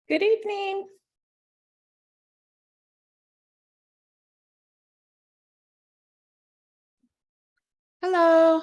Good evening. Hello.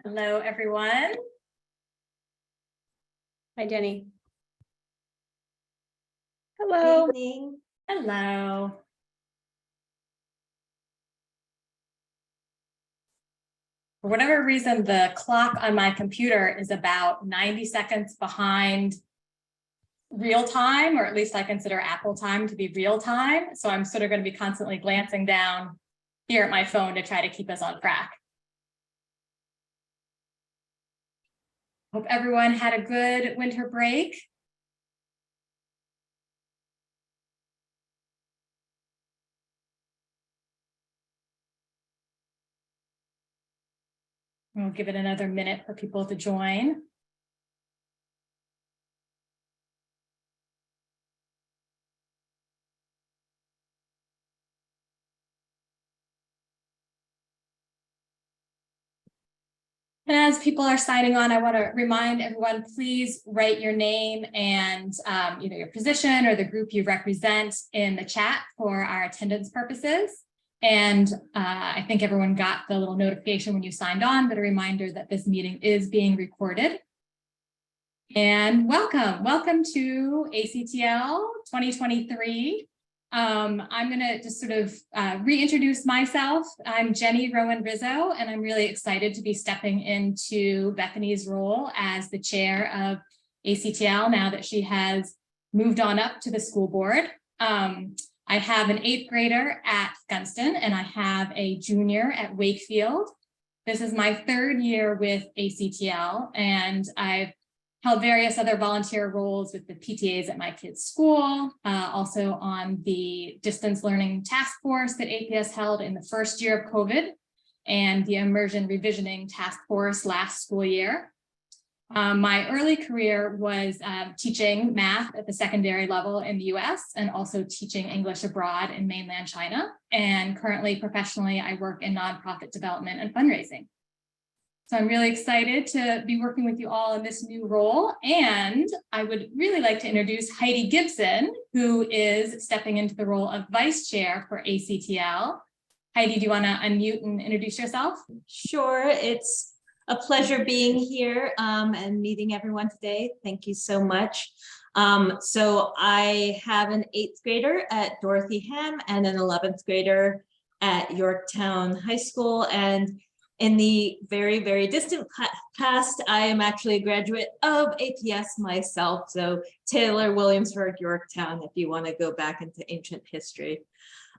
Hello, everyone. Hi, Jenny. Hello. Good evening. Hello. For whatever reason, the clock on my computer is about 90 seconds behind real time, or at least I consider Apple time to be real time. So I'm sort of going to be constantly glancing down here at my phone to try to keep us on track. Hope everyone had a good winter break. We'll give it another minute for people to join. And as people are signing on, I want to remind everyone, please write your name and either your position or the group you represent in the chat for our attendance purposes. And I think everyone got the little notification when you signed on, but a reminder that this meeting is being recorded. And welcome to ACTL 2023. I'm going to just sort of reintroduce myself. I'm Jenny Rowan Rizzo, and I'm really excited to be stepping into Bethany's role as the chair of ACTL now that she has moved on up to the school board. I have an 8th grader at Gunston, and I have a junior at Wakefield. This is my 3rd year with ACTL, and I've held various other volunteer roles with the PTAs at my kids' school, also on the distance learning task force that APS held in the first year of COVID, and the immersion revisioning task force last school year. My early career was teaching math at the secondary level in the US and also teaching English abroad in mainland China. And currently, professionally, I work in nonprofit development and fundraising. So I'm really excited to be working with you all in this new role. And I would really like to introduce Heidi Gibson, who is stepping into the role of vice chair for ACTL. Heidi, do you want to unmute and introduce yourself? Sure, it's a pleasure being here and meeting everyone today. Thank you so much. So I have an 8th grader at Dorothy Ham and an 11th grader at Yorktown High School. And in the very, very distant past, I am actually a graduate of APS myself. So Taylor, Williamsburg, Yorktown, if you want to go back into ancient history.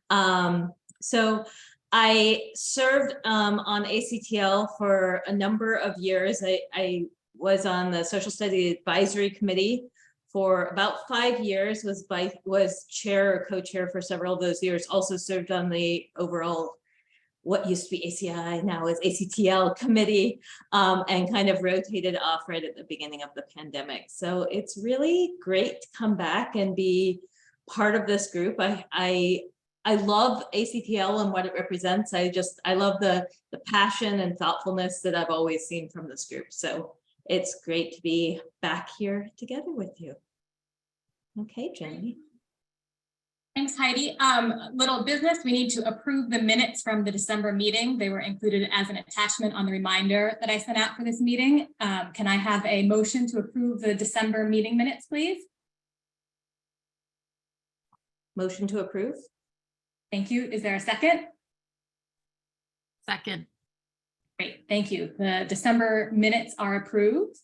So I served on ACTL for a number of years. I was on the Social Studies Advisory Committee for about 5 years, was chair or co-chair for several of those years, also served on the overall what used to be ACI, now is ACTL committee, and kind of rotated off right at the beginning of the pandemic. So it's really great to come back and be part of this group. I love ACTL and what it represents. I love the passion and thoughtfulness that I've always seen from this group. So it's great to be back here together with you. Okay, Jenny. Thanks, Heidi. Little business, we need to approve the minutes from the December meeting. They were included as an attachment on the reminder that I sent out for this meeting. Can I have a motion to approve the December meeting minutes, please? Motion to approve. Thank you. Is there a second? Second. Great, thank you. The December minutes are approved.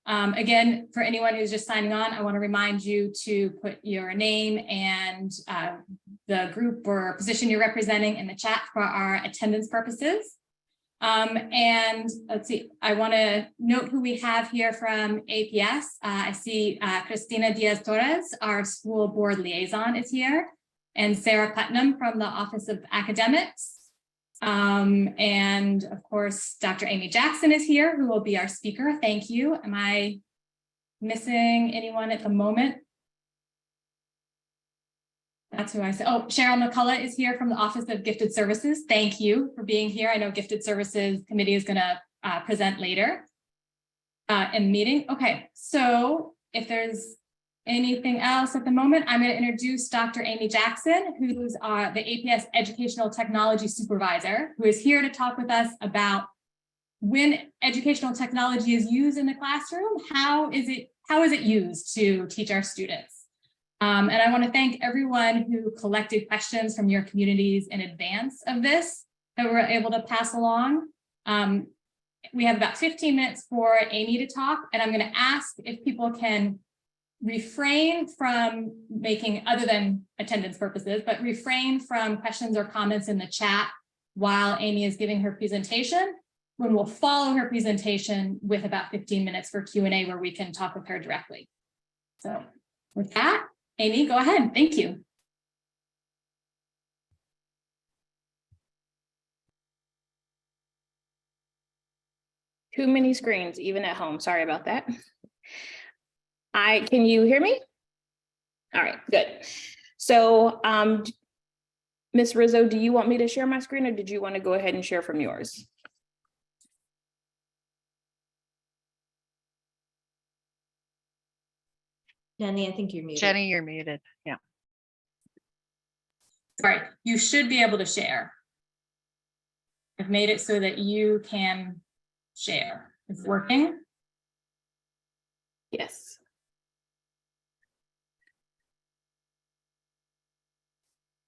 Again, for anyone who's just signing on, I want to remind you to put your name and the group or position you're representing in the chat for our attendance purposes. And let's see, I want to note who we have here from APS. I see Cristina Diaz-Torres, our school board liaison, is here, and Sarah Putnam from the Office of Academics. And of course, Dr. Amy Jackson is here, who will be our speaker. Thank you. Am I missing anyone at the moment? That's who I said. Oh, Cheryl McCullough is here from the Office of Gifted Services. Thank you for being here. I know Gifted Services Committee is going to present later in the meeting. Okay, so if there's anything else at the moment, I'm going to introduce Dr. Amy Jackson, who's the APS Educational Technology Supervisor, who is here to talk with us about when educational technology is used in the classroom, how is it used to teach our students? And I want to thank everyone who collected questions from your communities in advance of this that we're able to pass along. We have about 15 minutes for Amy to talk, and I'm going to ask if people can refrain from making, other than attendance purposes, but refrain from questions or comments in the chat while Amy is giving her presentation, when we'll follow her presentation with about 15 minutes for Q&A where we can talk with her directly. So with that, Amy, go ahead. Thank you. Too many screens, even at home. Sorry about that. Can you hear me? All right, good. So, Ms. Rizzo, do you want me to share my screen, or did you want to go ahead and share from yours? Jenny, I think you're muted. Jenny, you're muted. Yeah. Sorry, you should be able to share. I've made it so that you can share. It's working. Yes.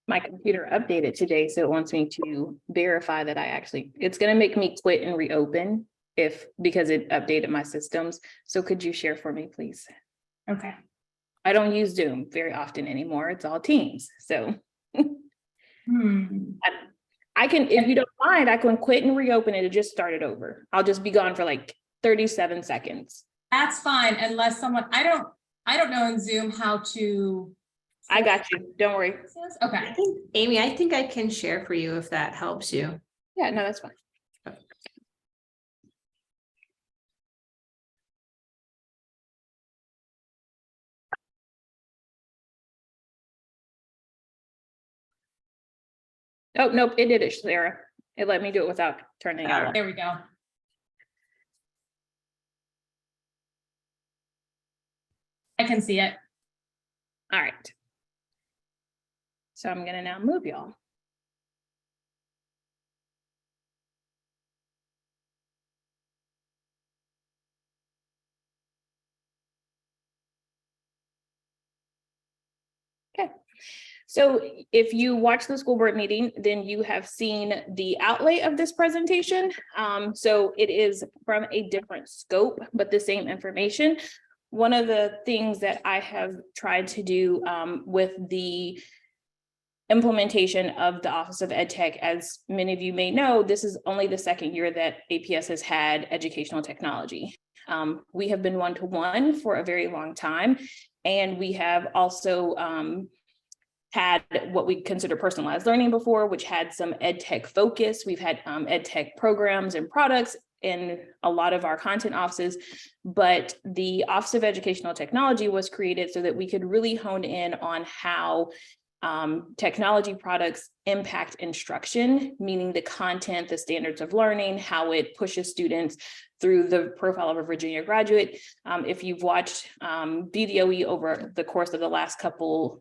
My computer updated today, so it wants me to verify that it's going to make me quit and reopen because it updated my systems. So could you share for me, please? Okay. I don't use Zoom very often anymore. It's all Teams. So I can, if you don't mind, I can quit and reopen it. It just started over. I'll just be gone for like 37 seconds. That's fine, unless someone, I don't know in Zoom how to. I got you. Don't worry. Okay. Amy, I think I can share for you if that helps you. Yeah, no, that's fine. Oh, nope, it did it, Sarah. It let me do it without turning it on. There we go. I can see it. All right. So I'm gonna now move y'all. Okay. So if you watch the school board meeting, then you have seen the outlay of this presentation. So it is from a different scope, but the same information. One of the things that I have tried to do with the implementation of the Office of Ed Tech, as many of you may know, this is only the second year that APS has had educational technology. We have been one-to-one for a very long time, and we have also had what we consider personalized learning before, which had some ed tech focus. We've had ed tech programs and products in a lot of our content offices, but the Office of Educational Technology was created so that we could really hone in on how technology products impact instruction, meaning the content, the standards of learning, how it pushes students through the profile of a Virginia graduate. If you've watched DDOE over the course of the last couple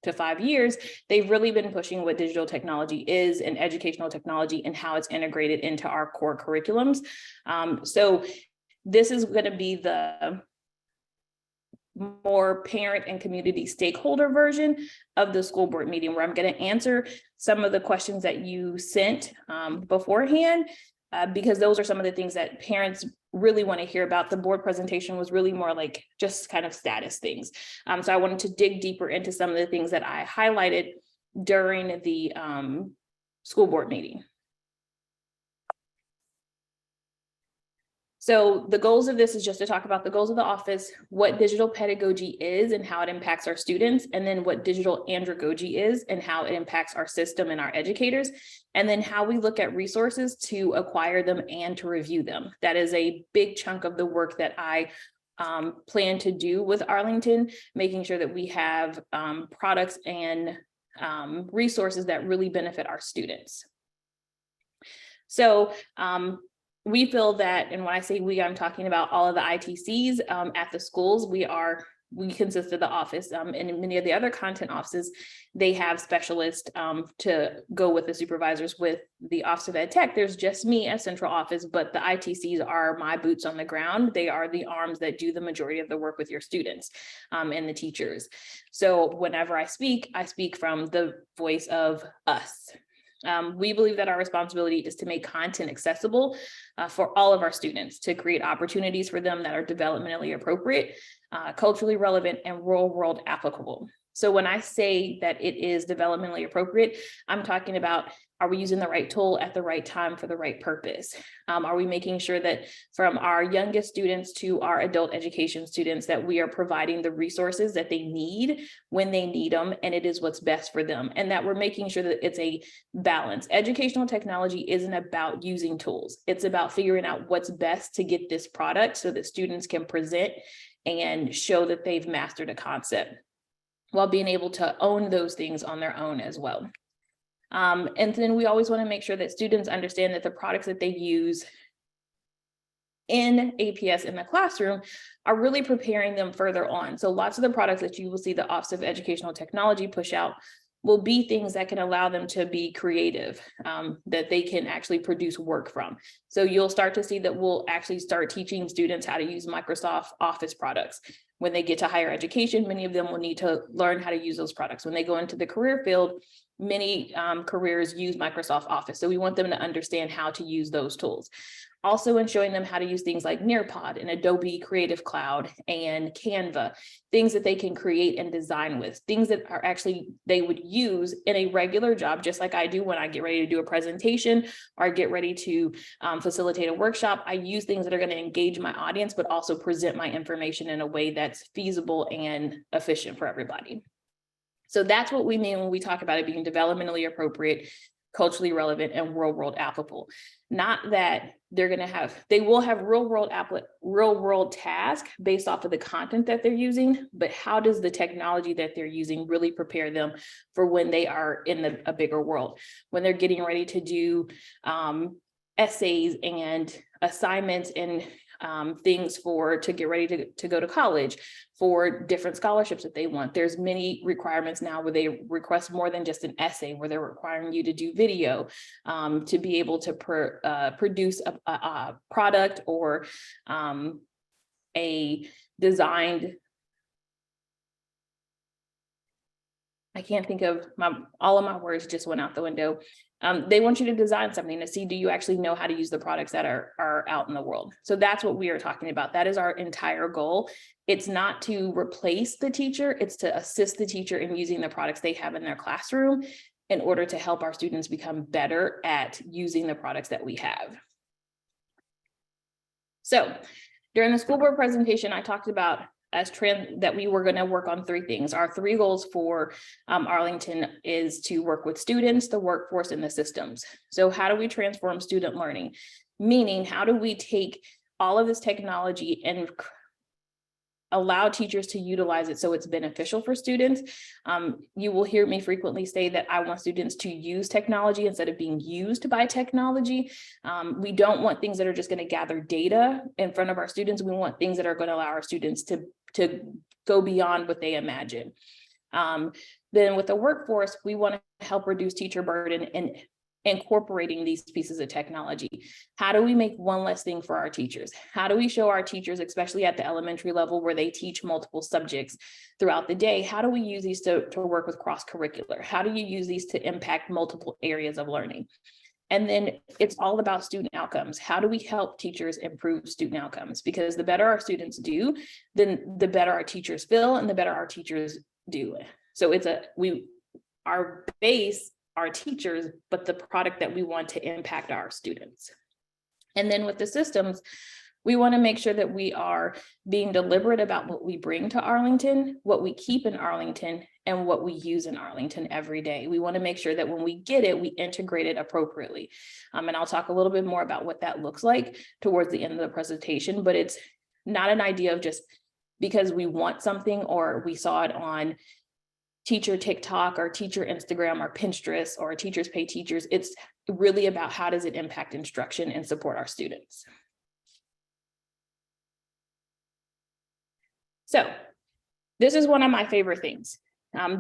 to 5 years, they've really been pushing what digital technology is and educational technology and how it's integrated into our core curriculums. So this is going to be the more parent and community stakeholder version of the school board meeting, where I'm going to answer some of the questions that you sent beforehand, because those are some of the things that parents really want to hear about. The board presentation was really more like just kind of status things. So I wanted to dig deeper into some of the things that I highlighted during the school board meeting. So the goals of this is just to talk about the goals of the office, what digital pedagogy is and how it impacts our students, and then what digital andragogy is and how it impacts our system and our educators, and then how we look at resources to acquire them and to review them. That is a big chunk of the work that I plan to do with Arlington, making sure that we have products and resources that really benefit our students. So we feel that, and when I say we, I'm talking about all of the ITCs at the schools. We are we consist of the office, and in many of the other content offices, they have specialists to go with the supervisors. With the Office of Ed Tech, there's just me as central office, but the ITCs are my boots on the ground. They are the arms that do the majority of the work with your students and the teachers. So whenever I speak from the voice of us. We believe that our responsibility is to make content accessible for all of our students, to create opportunities for them that are developmentally appropriate, culturally relevant, and real world applicable. So when I say that it is developmentally appropriate, I'm talking about, are we using the right tool at the right time for the right purpose? Are we making sure that from our youngest students to our adult education students, that we are providing the resources that they need when they need them, and it is what's best for them, and that we're making sure that it's a balance. Educational technology isn't about using tools. It's about figuring out what's best to get this product so that students can present and show that they've mastered a concept, while being able to own those things on their own as well. And then we always want to make sure that students understand that the products that they use in APS in the classroom are really preparing them further on. So lots of the products that you will see the Office of Educational Technology push out will be things that can allow them to be creative, that they can actually produce work from. So you'll start to see that we'll actually start teaching students how to use Microsoft Office products. When they get to higher education, many of them will need to learn how to use those products. When they go into the career field, many careers use Microsoft Office. So we want them to understand how to use those tools. Also in showing them how to use things like Nearpod and Adobe Creative Cloud and Canva, things that they can create and design with, things that are actually they would use in a regular job, just like I do when I get ready to do a presentation or get ready to facilitate a workshop. I use things that are going to engage my audience, but also present my information in a way that's feasible and efficient for everybody. So that's what we mean when we talk about it being developmentally appropriate, culturally relevant, and real world applicable. Not that they will have real world tasks based off of the content that they're using, but how does the technology that they're using really prepare them for when they are in a bigger world, when they're getting ready to do essays and assignments and things to get ready to go to college, for different scholarships that they want. There's many requirements now where they request more than just an essay, where they're requiring you to do video to be able to produce a product or a designed, I can't think of all of my words just went out the window. They want you to design something to see, do you actually know how to use the products that are out in the world? So that's what we are talking about. That is our entire goal. It's not to replace the teacher, it's to assist the teacher in using the products they have in their classroom in order to help our students become better at using the products that we have. So during the school board presentation, I talked about that we were going to work on three things. Our three goals for Arlington is to work with students, the workforce, and the systems. So how do we transform student learning? Meaning, how do we take all of this technology and allow teachers to utilize it so it's beneficial for students? You will hear me frequently say that I want students to use technology instead of being used by technology. We don't want things that are just going to gather data in front of our students. We want things that are going to allow our students to go beyond what they imagine. Then with the workforce, we want to help reduce teacher burden and incorporating these pieces of technology. How do we make one less thing for our teachers? How do we show our teachers, especially at the elementary level where they teach multiple subjects throughout the day, how do we use these to work with cross-curricular? How do you use these to impact multiple areas of learning? And then it's all about student outcomes. How do we help teachers improve student outcomes? Because the better our students do, then the better our teachers feel and the better our teachers do. So our base, our teachers, but the product that we want to impact our students. And then with the systems, we want to make sure that we are being deliberate about what we bring to Arlington, what we keep in Arlington, and what we use in Arlington every day. We want to make sure that when we get it, we integrate it appropriately. And I'll talk a little bit more about what that looks like towards the end of the presentation, but it's not an idea of just because we want something or we saw it on teacher TikTok or teacher Instagram or Pinterest or Teachers Pay Teachers. It's really about how does it impact instruction and support our students. So This is one of my favorite things.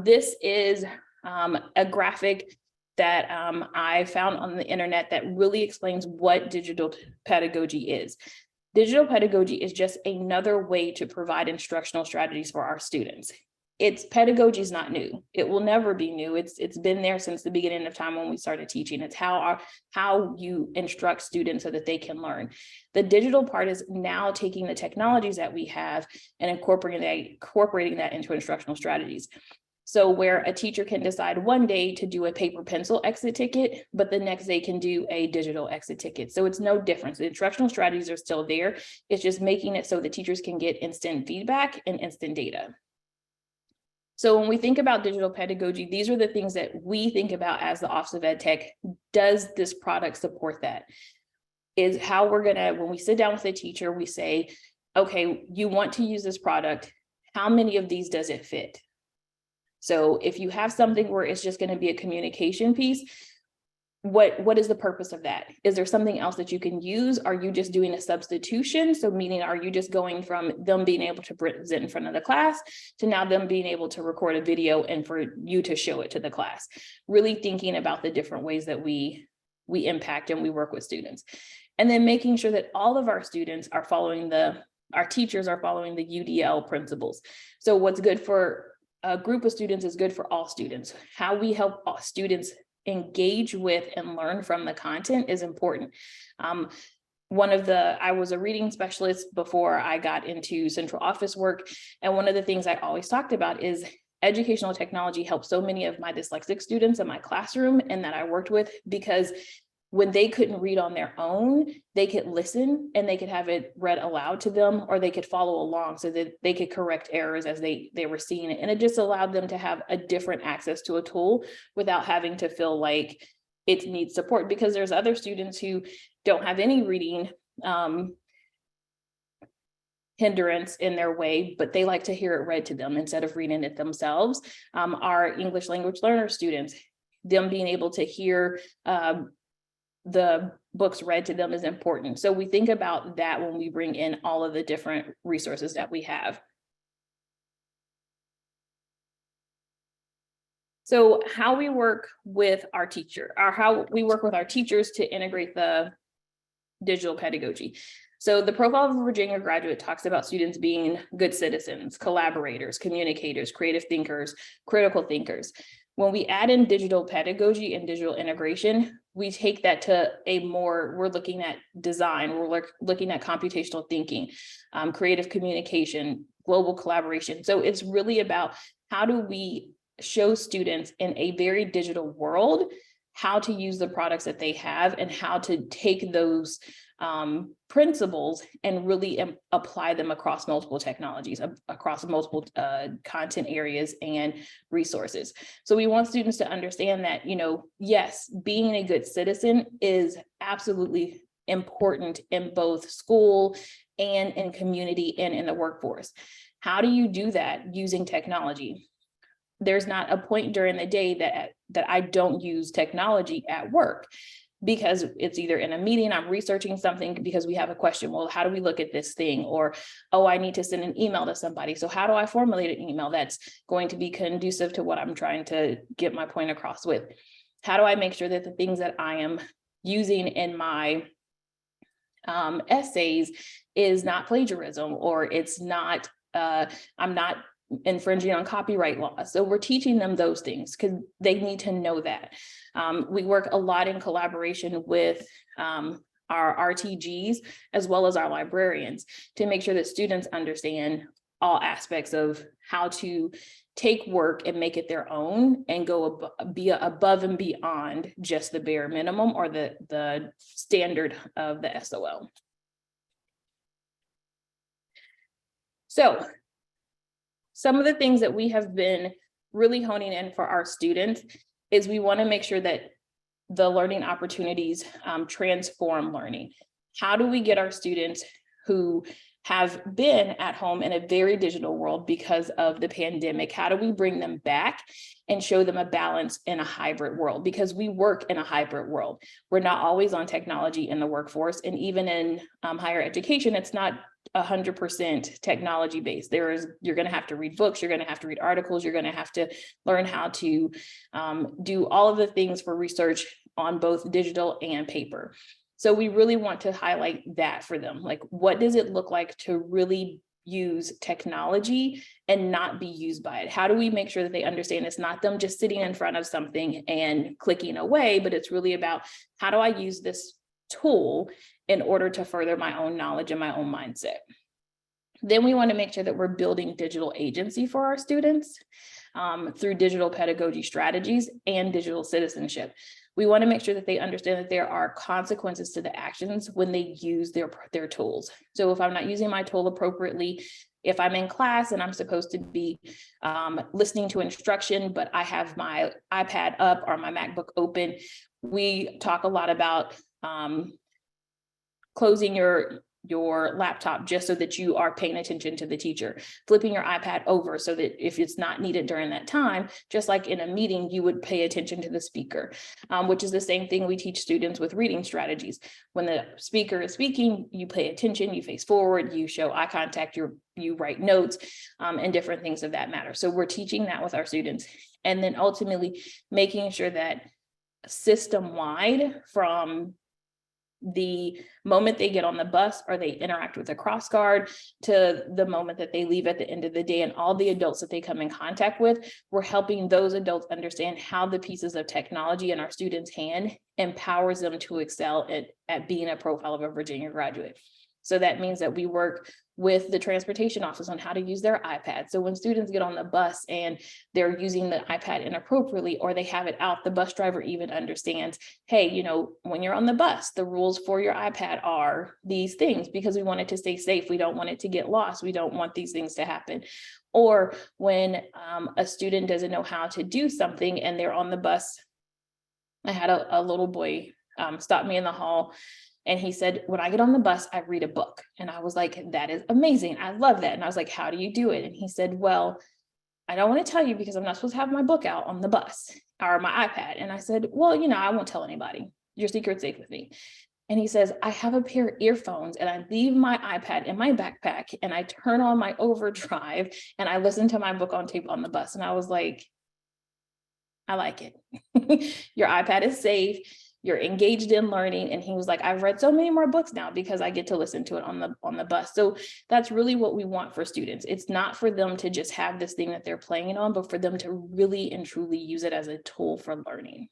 This is a graphic that I found on the internet that really explains what digital pedagogy is. Digital pedagogy is just another way to provide instructional strategies for our students. Pedagogy is not new. It will never be new. It's been there since the beginning of time when we started teaching. It's how you instruct students so that they can learn. The digital part is now taking the technologies that we have and incorporating that into instructional strategies. So where a teacher can decide one day to do a paper pencil exit ticket, but the next day can do a digital exit ticket. So it's no difference. The instructional strategies are still there. It's just making it so the teachers can get instant feedback and instant data. So when we think about digital pedagogy, these are the things that we think about as the Office of Ed Tech. Does this product support that? Is how we're gonna, when we sit down with a teacher, we say, okay, you want to use this product. How many of these does it fit? So if you have something where it's just going to be a communication piece, what is the purpose of that? Is there something else that you can use? Are you just doing a substitution? So meaning, are you just going from them being able to present in front of the class to now them being able to record a video and for you to show it to the class? Really thinking about the different ways that we impact and we work with students. And then making sure that all of our students are following our teachers are following the UDL principles. So what's good for a group of students is good for all students. How we help all students engage with and learn from the content is important. I was a reading specialist before I got into central office work. And one of the things I always talked about is educational technology helped so many of my dyslexic students in my classroom and that I worked with, because when they couldn't read on their own, they could listen and they could have it read aloud to them, or they could follow along so that they could correct errors as they were seeing it. And it just allowed them to have a different access to a tool without having to feel like it needs support, because there's other students who don't have any reading hindrance in their way, but they like to hear it read to them instead of reading it themselves. Our English language learner students, them being able to hear the books read to them is important. So we think about that when we bring in all of the different resources that we have. So how we work with our teachers to integrate the digital pedagogy. So the profile of a Virginia graduate talks about students being good citizens, collaborators, communicators, creative thinkers, critical thinkers. When we add in digital pedagogy and digital integration, we take that to we're looking at design, we're looking at computational thinking, creative communication, global collaboration. So it's really about how do we show students in a very digital world how to use the products that they have and how to take those principles and really apply them across multiple technologies, across multiple content areas and resources. So we want students to understand that, yes, being a good citizen is absolutely important in both school and in community and in the workforce. How do you do that using technology? There's not a point during the day that I don't use technology at work, because it's either in a meeting, I'm researching something because we have a question. Well, how do we look at this thing? Or, oh, I need to send an email to somebody. So how do I formulate an email that's going to be conducive to what I'm trying to get my point across with? How do I make sure that the things that I am using in my essays is not plagiarism, or it's not, I'm not infringing on copyright laws? So we're teaching them those things because they need to know that. We work a lot in collaboration with our RTGs as well as our librarians to make sure that students understand all aspects of how to take work and make it their own and go be above and beyond just the bare minimum or the standard of the SOL. So some of the things that we have been really honing in for our students is we want to make sure that the learning opportunities transform learning. How do we get our students who have been at home in a very digital world because of the pandemic. How do we bring them back and show them a balance in a hybrid world? Because we work in a hybrid world. We're not always on technology in the workforce. And even in higher education, it's not 100% technology based. You're going to have to read books, you're going to have to read articles, you're going to have to learn how to do all of the things for research on both digital and paper. So we really want to highlight that for them. Like, what does it look like to really use technology and not be used by it? How do we make sure that they understand it's not them just sitting in front of something and clicking away, but it's really about how do I use this tool in order to further my own knowledge and my own mindset? Then we want to make sure that we're building digital agency for our students through digital pedagogy strategies and digital citizenship. We want to make sure that they understand that there are consequences to the actions when they use their tools. So if I'm not using my tool appropriately, if I'm in class and I'm supposed to be listening to instruction, but I have my iPad up or my MacBook open, we talk a lot about closing your laptop just so that you are paying attention to the teacher, flipping your iPad over so that if it's not needed during that time, just like in a meeting, you would pay attention to the speaker, which is the same thing we teach students with reading strategies. When the speaker is speaking, you pay attention, you face forward, you show eye contact, you write notes, and different things of that matter. So we're teaching that with our students. And then ultimately making sure that system-wide, from the moment they get on the bus or they interact with a cross guard to the moment that they leave at the end of the day, and all the adults that they come in contact with, we're helping those adults understand how the pieces of technology in our students' hand empowers them to excel at being a profile of a Virginia graduate. So that means that we work with the transportation office on how to use their iPad. So when students get on the bus and they're using the iPad inappropriately, or they have it out, the bus driver even understands, hey, you know, when you're on the bus, the rules for your iPad are these things, because we want it to stay safe. We don't want it to get lost. We don't want these things to happen. Or when a student doesn't know how to do something and they're on the bus. I had a little boy stop me in the hall. And he said, when I get on the bus, I read a book. And I was like, that is amazing. I love that. And I was like, how do you do it? And he said, well, I don't want to tell you because I'm not supposed to have my book out on the bus or my iPad. And I said, well, you know, I won't tell anybody. Your secret's safe with me. And he says, I have a pair of earphones and I leave my iPad in my backpack and I turn on my overdrive and I listen to my book on tape on the bus. And I was like, I like it. Your iPad is safe. You're engaged in learning. And he was like, I've read so many more books now because I get to listen to it on the bus. So that's really what we want for students. It's not for them to just have this thing that they're playing on, but for them to really and truly use it as a tool for learning.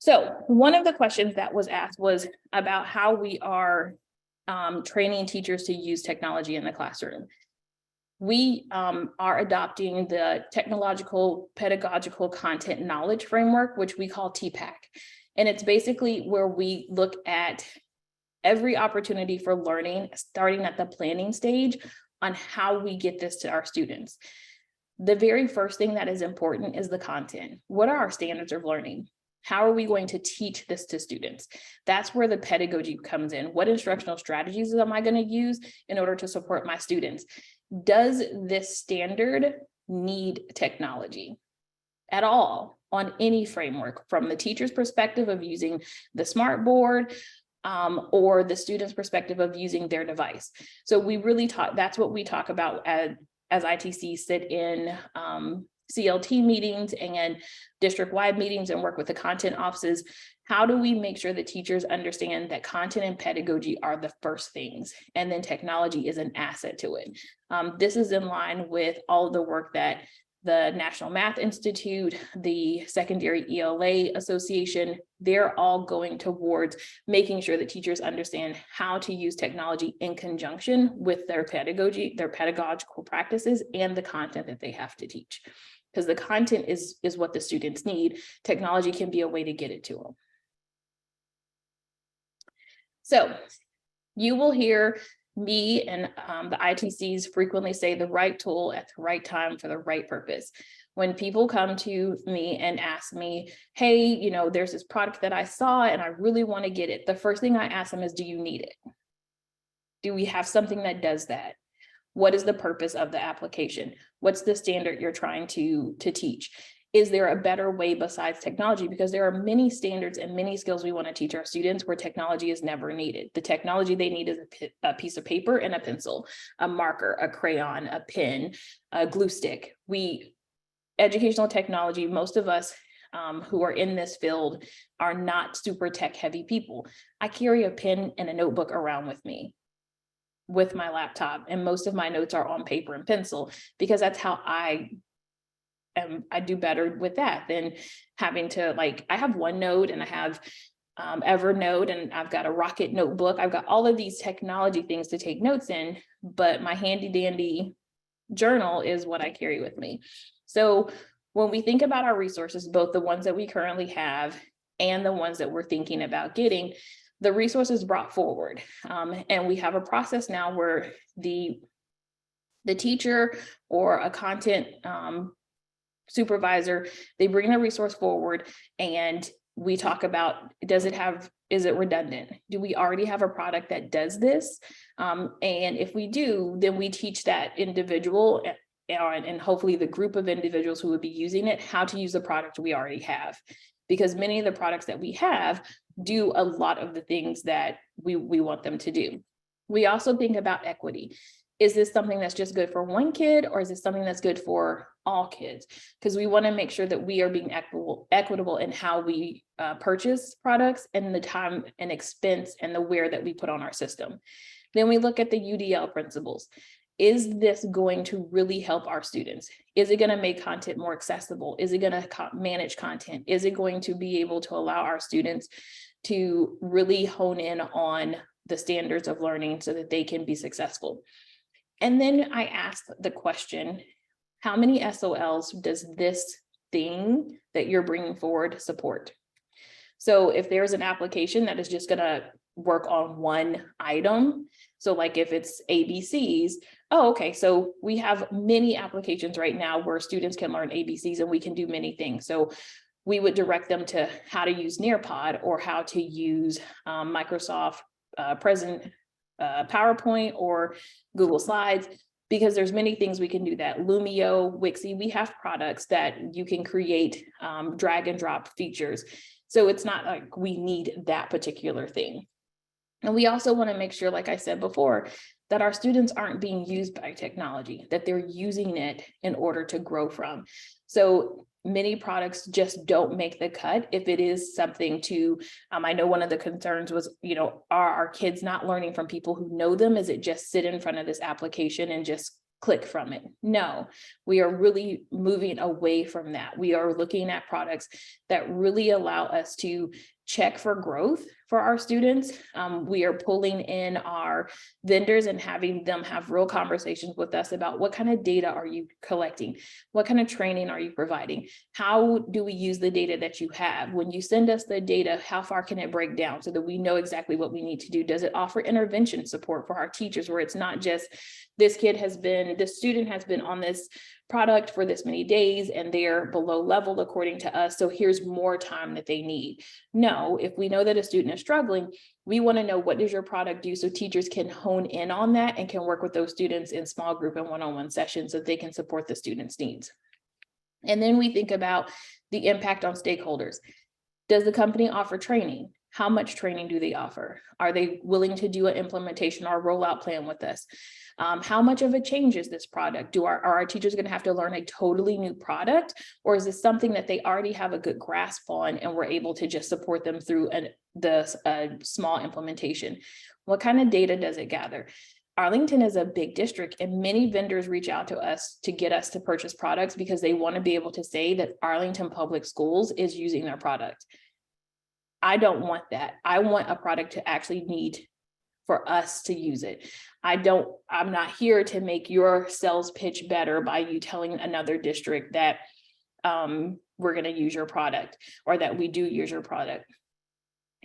So one of the questions that was asked was about how we are training teachers to use technology in the classroom. We are adopting the technological pedagogical content knowledge framework, which we call TPAC. And it's basically where we look at every opportunity for learning, starting at the planning stage, on how we get this to our students. The very first thing that is important is the content. What are our standards of learning? How are we going to teach this to students? That's where the pedagogy comes in. What instructional strategies am I going to use in order to support my students? Does this standard need technology at all on any framework, from the teacher's perspective of using the smart board or the student's perspective of using their device? So we really talk, that's what we talk about as ITC sit in CLT meetings and district-wide meetings and work with the content offices. How do we make sure that teachers understand that content and pedagogy are the first things, and then technology is an asset to it? This is in line with all of the work that the National Math Institute, the Secondary ELA Association, they're all going towards making sure that teachers understand how to use technology in conjunction with their pedagogy, their pedagogical practices, and the content that they have to teach. Because the content is what the students need. Technology can be a way to get it to them. So you will hear me and the ITCs frequently say the right tool at the right time for the right purpose. When people come to me and ask me, hey, you know, there's this product that I saw and I really want to get it, the first thing I ask them is, do you need it? Do we have something that does that? What is the purpose of the application? What's the standard you're trying to teach? Is there a better way besides technology? Because there are many standards and many skills we want to teach our students where technology is never needed. The technology they need is a piece of paper and a pencil, a marker, a crayon, a pen, a glue stick. Educational technology, most of us who are in this field are not super tech heavy people. I carry a pen and a notebook around with me with my laptop, and most of my notes are on paper and pencil because that's how I do better with that than having to, like, I have OneNote and I have Evernote and I've got a Rocket notebook. I've got all of these technology things to take notes in, but my handy dandy journal is what I carry with me. So when we think about our resources, both the ones that we currently have and the ones that we're thinking about getting, the resources brought forward. And we have a process now where the teacher or a content supervisor, they bring the resource forward and we talk about, is it redundant? Do we already have a product that does this? And if we do, then we teach that individual and hopefully the group of individuals who would be using it, how to use the product we already have. Because many of the products that we have do a lot of the things that we want them to do. We also think about equity. Is this something that's just good for one kid, or is this something that's good for all kids? Because we want to make sure that we are being equitable in how we purchase products and the time and expense and the wear that we put on our system. Then we look at the UDL principles. Is this going to really help our students? Is it going to make content more accessible? Is it going to manage content? Is it going to be able to allow our students to really hone in on the standards of learning so that they can be successful? And then I asked the question, how many SOLs does this thing that you're bringing forward support? So if there's an application that is just going to work on one item, so like if it's ABCs, oh, okay, so we have many applications right now where students can learn ABCs and we can do many things. So we would direct them to how to use Nearpod or how to use Microsoft PowerPoint or Google Slides, because there's many things we can do that. Lumio, Wixie, we have products that you can create drag and drop features. So it's not like we need that particular thing. And we also want to make sure, like I said before, that our students aren't being used by technology, that they're using it in order to grow from. So many products just don't make the cut if it is something to, I know one of the concerns was, are our kids not learning from people who know them? Is it just sit in front of this application and just click from it? No, we are really moving away from that. We are looking at products that really allow us to check for growth for our students. We are pulling in our vendors and having them have real conversations with us about what kind of data are you collecting? What kind of training are you providing? How do we use the data that you have? When you send us the data, how far can it break down so that we know exactly what we need to do? Does it offer intervention support for our teachers where it's not just this student has been on this product for this many days and they're below level according to us, so here's more time that they need? No, if we know that a student is struggling, we want to know, what does your product do, so teachers can hone in on that and can work with those students in small group and one-on-one sessions so they can support the students' needs. And then we think about the impact on stakeholders. Does the company offer training? How much training do they offer? Are they willing to do an implementation or a rollout plan with us? How much of a change is this product? Are our teachers going to have to learn a totally new product? Or is this something that they already have a good grasp on and we're able to just support them through the small implementation? What kind of data does it gather? Arlington is a big district and many vendors reach out to us to get us to purchase products because they want to be able to say that Arlington Public Schools is using their product. I don't want that. I want a product to actually need for us to use it. I'm not here to make your sales pitch better by you telling another district that we're going to use your product or that we do use your product.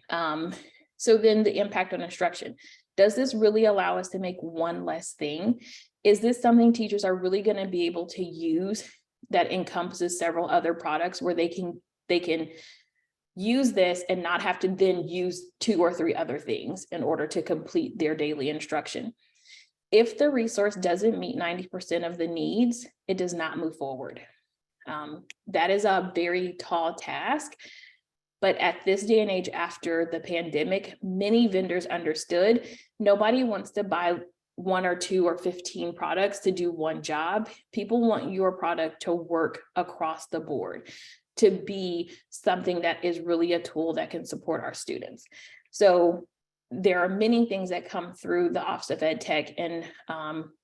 So then the impact on instruction. Does this really allow us to make one less thing? Is this something teachers are really going to be able to use that encompasses several other products where they can use this and not have to then use 2 or 3 other things in order to complete their daily instruction. If the resource doesn't meet 90% of the needs, it does not move forward. That is a very tall task. But at this day and age, after the pandemic, many vendors understood nobody wants to buy 1 or 2 or 15 products to do one job. People want your product to work across the board, to be something that is really a tool that can support our students. So there are many things that come through the Office of Ed Tech and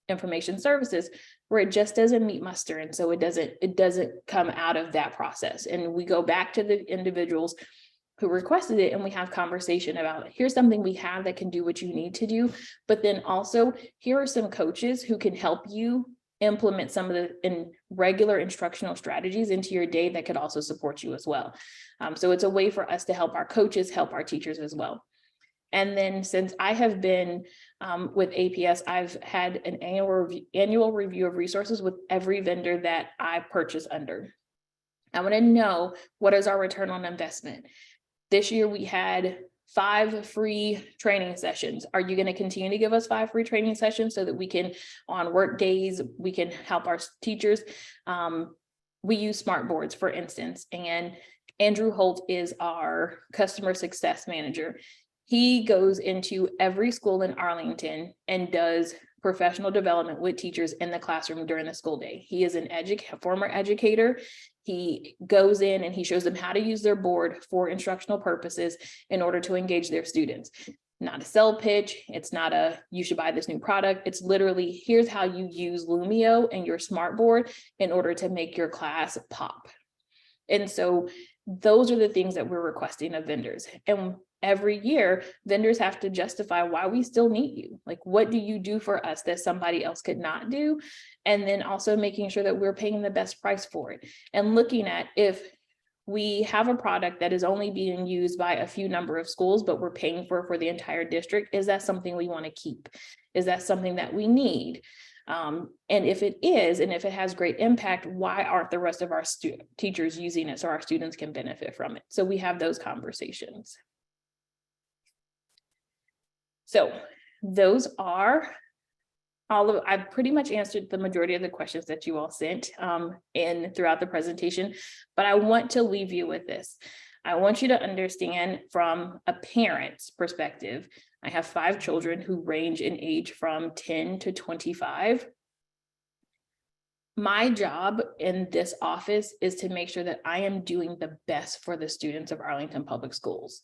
Information Services where it just doesn't meet muster. And so it doesn't come out of that process. And we go back to the individuals who requested it and we have conversation about, here's something we have that can do what you need to do. But then also here are some coaches who can help you implement some of the regular instructional strategies into your day that could also support you as well. So it's a way for us to help our coaches, help our teachers as well. And then since I have been with APS, I've had an annual review of resources with every vendor that I purchase under. I want to know, what is our return on investment? This year we had 5 free training sessions. Are you going to continue to give us 5 free training sessions so that we can, on work days, we can help our teachers? We use smart boards, for instance, and Andrew Holt is our customer success manager. He goes into every school in Arlington and does professional development with teachers in the classroom during the school day. He is an former educator. He goes in and he shows them how to use their board for instructional purposes in order to engage their students. Not a sell pitch. It's not a, you should buy this new product. It's literally, here's how you use Lumio and your smart board in order to make your class pop. And so those are the things that we're requesting of vendors. And every year, vendors have to justify why we still need you. Like, what do you do for us that somebody else could not do? And then also making sure that we're paying the best price for it. And looking at, if we have a product that is only being used by a few number of schools, but we're paying for the entire district, is that something we want to keep? Is that something that we need? And if it is, and if it has great impact, why aren't the rest of our teachers using it so our students can benefit from it? So we have those conversations. So those are all of, I've pretty much answered the majority of the questions that you all sent throughout the presentation, but I want to leave you with this. I want you to understand from a parent's perspective. I have 5 children who range in age from 10 to 25. My job in this office is to make sure that I am doing the best for the students of Arlington Public Schools.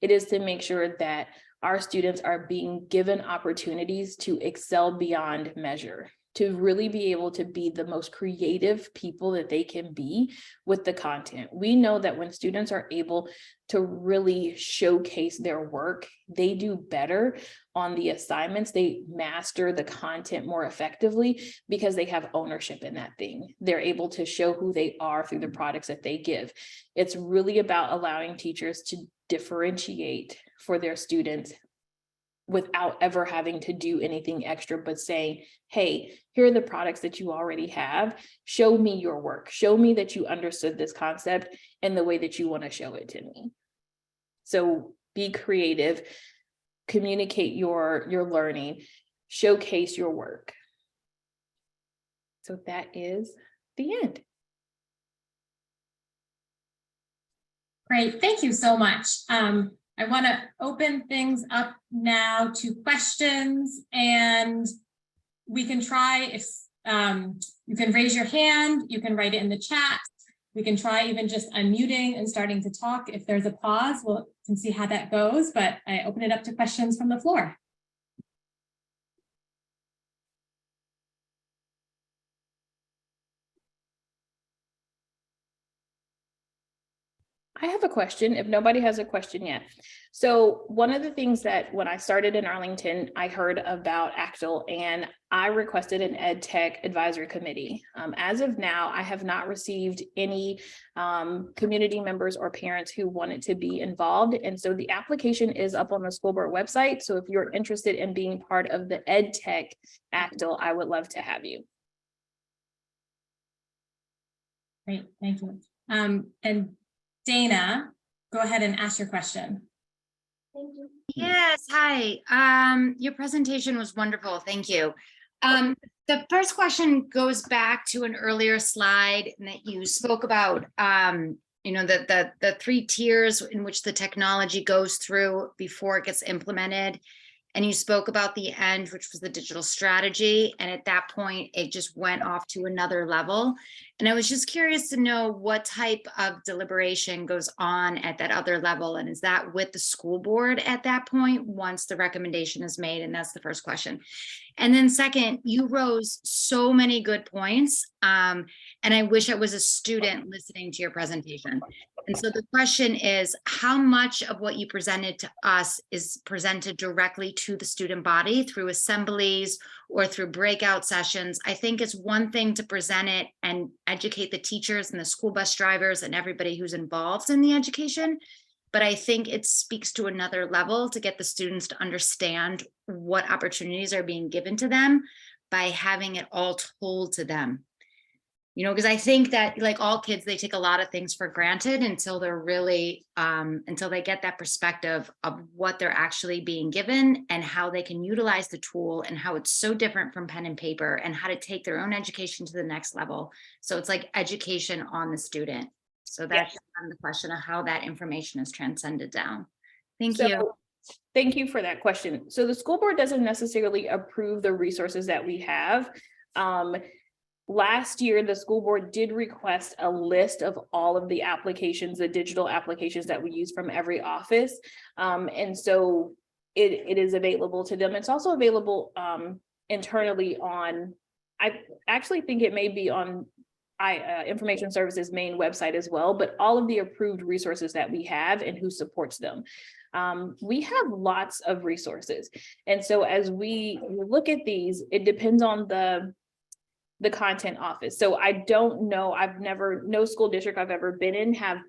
It is to make sure that our students are being given opportunities to excel beyond measure, to really be able to be the most creative people that they can be with the content. We know that when students are able to really showcase their work, they do better on the assignments. They master the content more effectively because they have ownership in that thing. They're able to show who they are through the products that they give. It's really about allowing teachers to differentiate for their students without ever having to do anything extra, but saying, hey, here are the products that you already have. Show me your work. Show me that you understood this concept in the way that you want to show it to me. So be creative, communicate your learning, showcase your work. So that is the end. Great, thank you so much. I want to open things up now to questions, and we can try, if you can raise your hand, you can write it in the chat. We can try even just unmuting and starting to talk. If there's a pause, we can see how that goes, but I open it up to questions from the floor. I have a question if nobody has a question yet. So one of the things that when I started in Arlington, I heard about ACTL and I requested an Ed Tech advisory committee. As of now, I have not received any community members or parents who wanted to be involved. And so the application is up on the school board website. So if you're interested in being part of the Ed Tech ACTL, I would love to have you. Great, thank you. And Dana, go ahead and ask your question. Yes, hi. Your presentation was wonderful. Thank you. The first question goes back to an earlier slide that you spoke about, the 3 tiers in which the technology goes through before it gets implemented. And you spoke about the end, which was the digital strategy. And at that point, it just went off to another level. And I was just curious to know what type of deliberation goes on at that other level. And is that with the school board at that point, once the recommendation is made? And that's the first question. And then second, you rose so many good points. And I wish I was a student listening to your presentation. And so the question is, how much of what you presented to us is presented directly to the student body through assemblies or through breakout sessions? I think it's one thing to present it and educate the teachers and the school bus drivers and everybody who's involved in the education. But I think it speaks to another level to get the students to understand what opportunities are being given to them by having it all told to them. Because I think that, like all kids, they take a lot of things for granted until they're really, until they get that perspective of what they're actually being given and how they can utilize the tool and how it's so different from pen and paper and how to take their own education to the next level. So it's like education on the student. So that's the question of how that information is transcended down. Thank you. Thank you for that question. So the school board doesn't necessarily approve the resources that we have. Last year, the school board did request a list of all of the applications, the digital applications that we use from every office. And so it is available to them. It's also available internally on, I actually think it may be on Information Services main website as well, but all of the approved resources that we have and who supports them. We have lots of resources. And so as we look at these, it depends on the content office. So I don't know, no school district I've ever been in have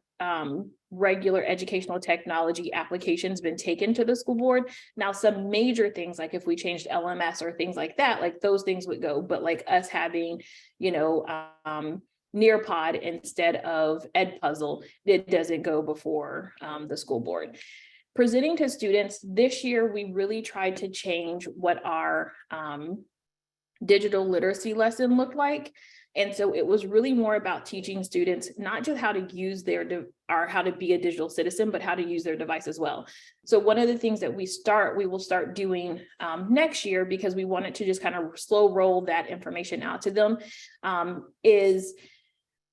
regular educational technology applications been taken to the school board. Now, some major things, like if we changed LMS or things like that, like those things would go, but like us having, Nearpod instead of Edpuzzle, it doesn't go before the school board. Presenting to students this year, we really tried to change what our digital literacy lesson looked like. And so it was really more about teaching students not just how to use how to be a digital citizen, but how to use their device as well. So one of the things that we will start doing next year, because we wanted to just kind of slow roll that information out to them, is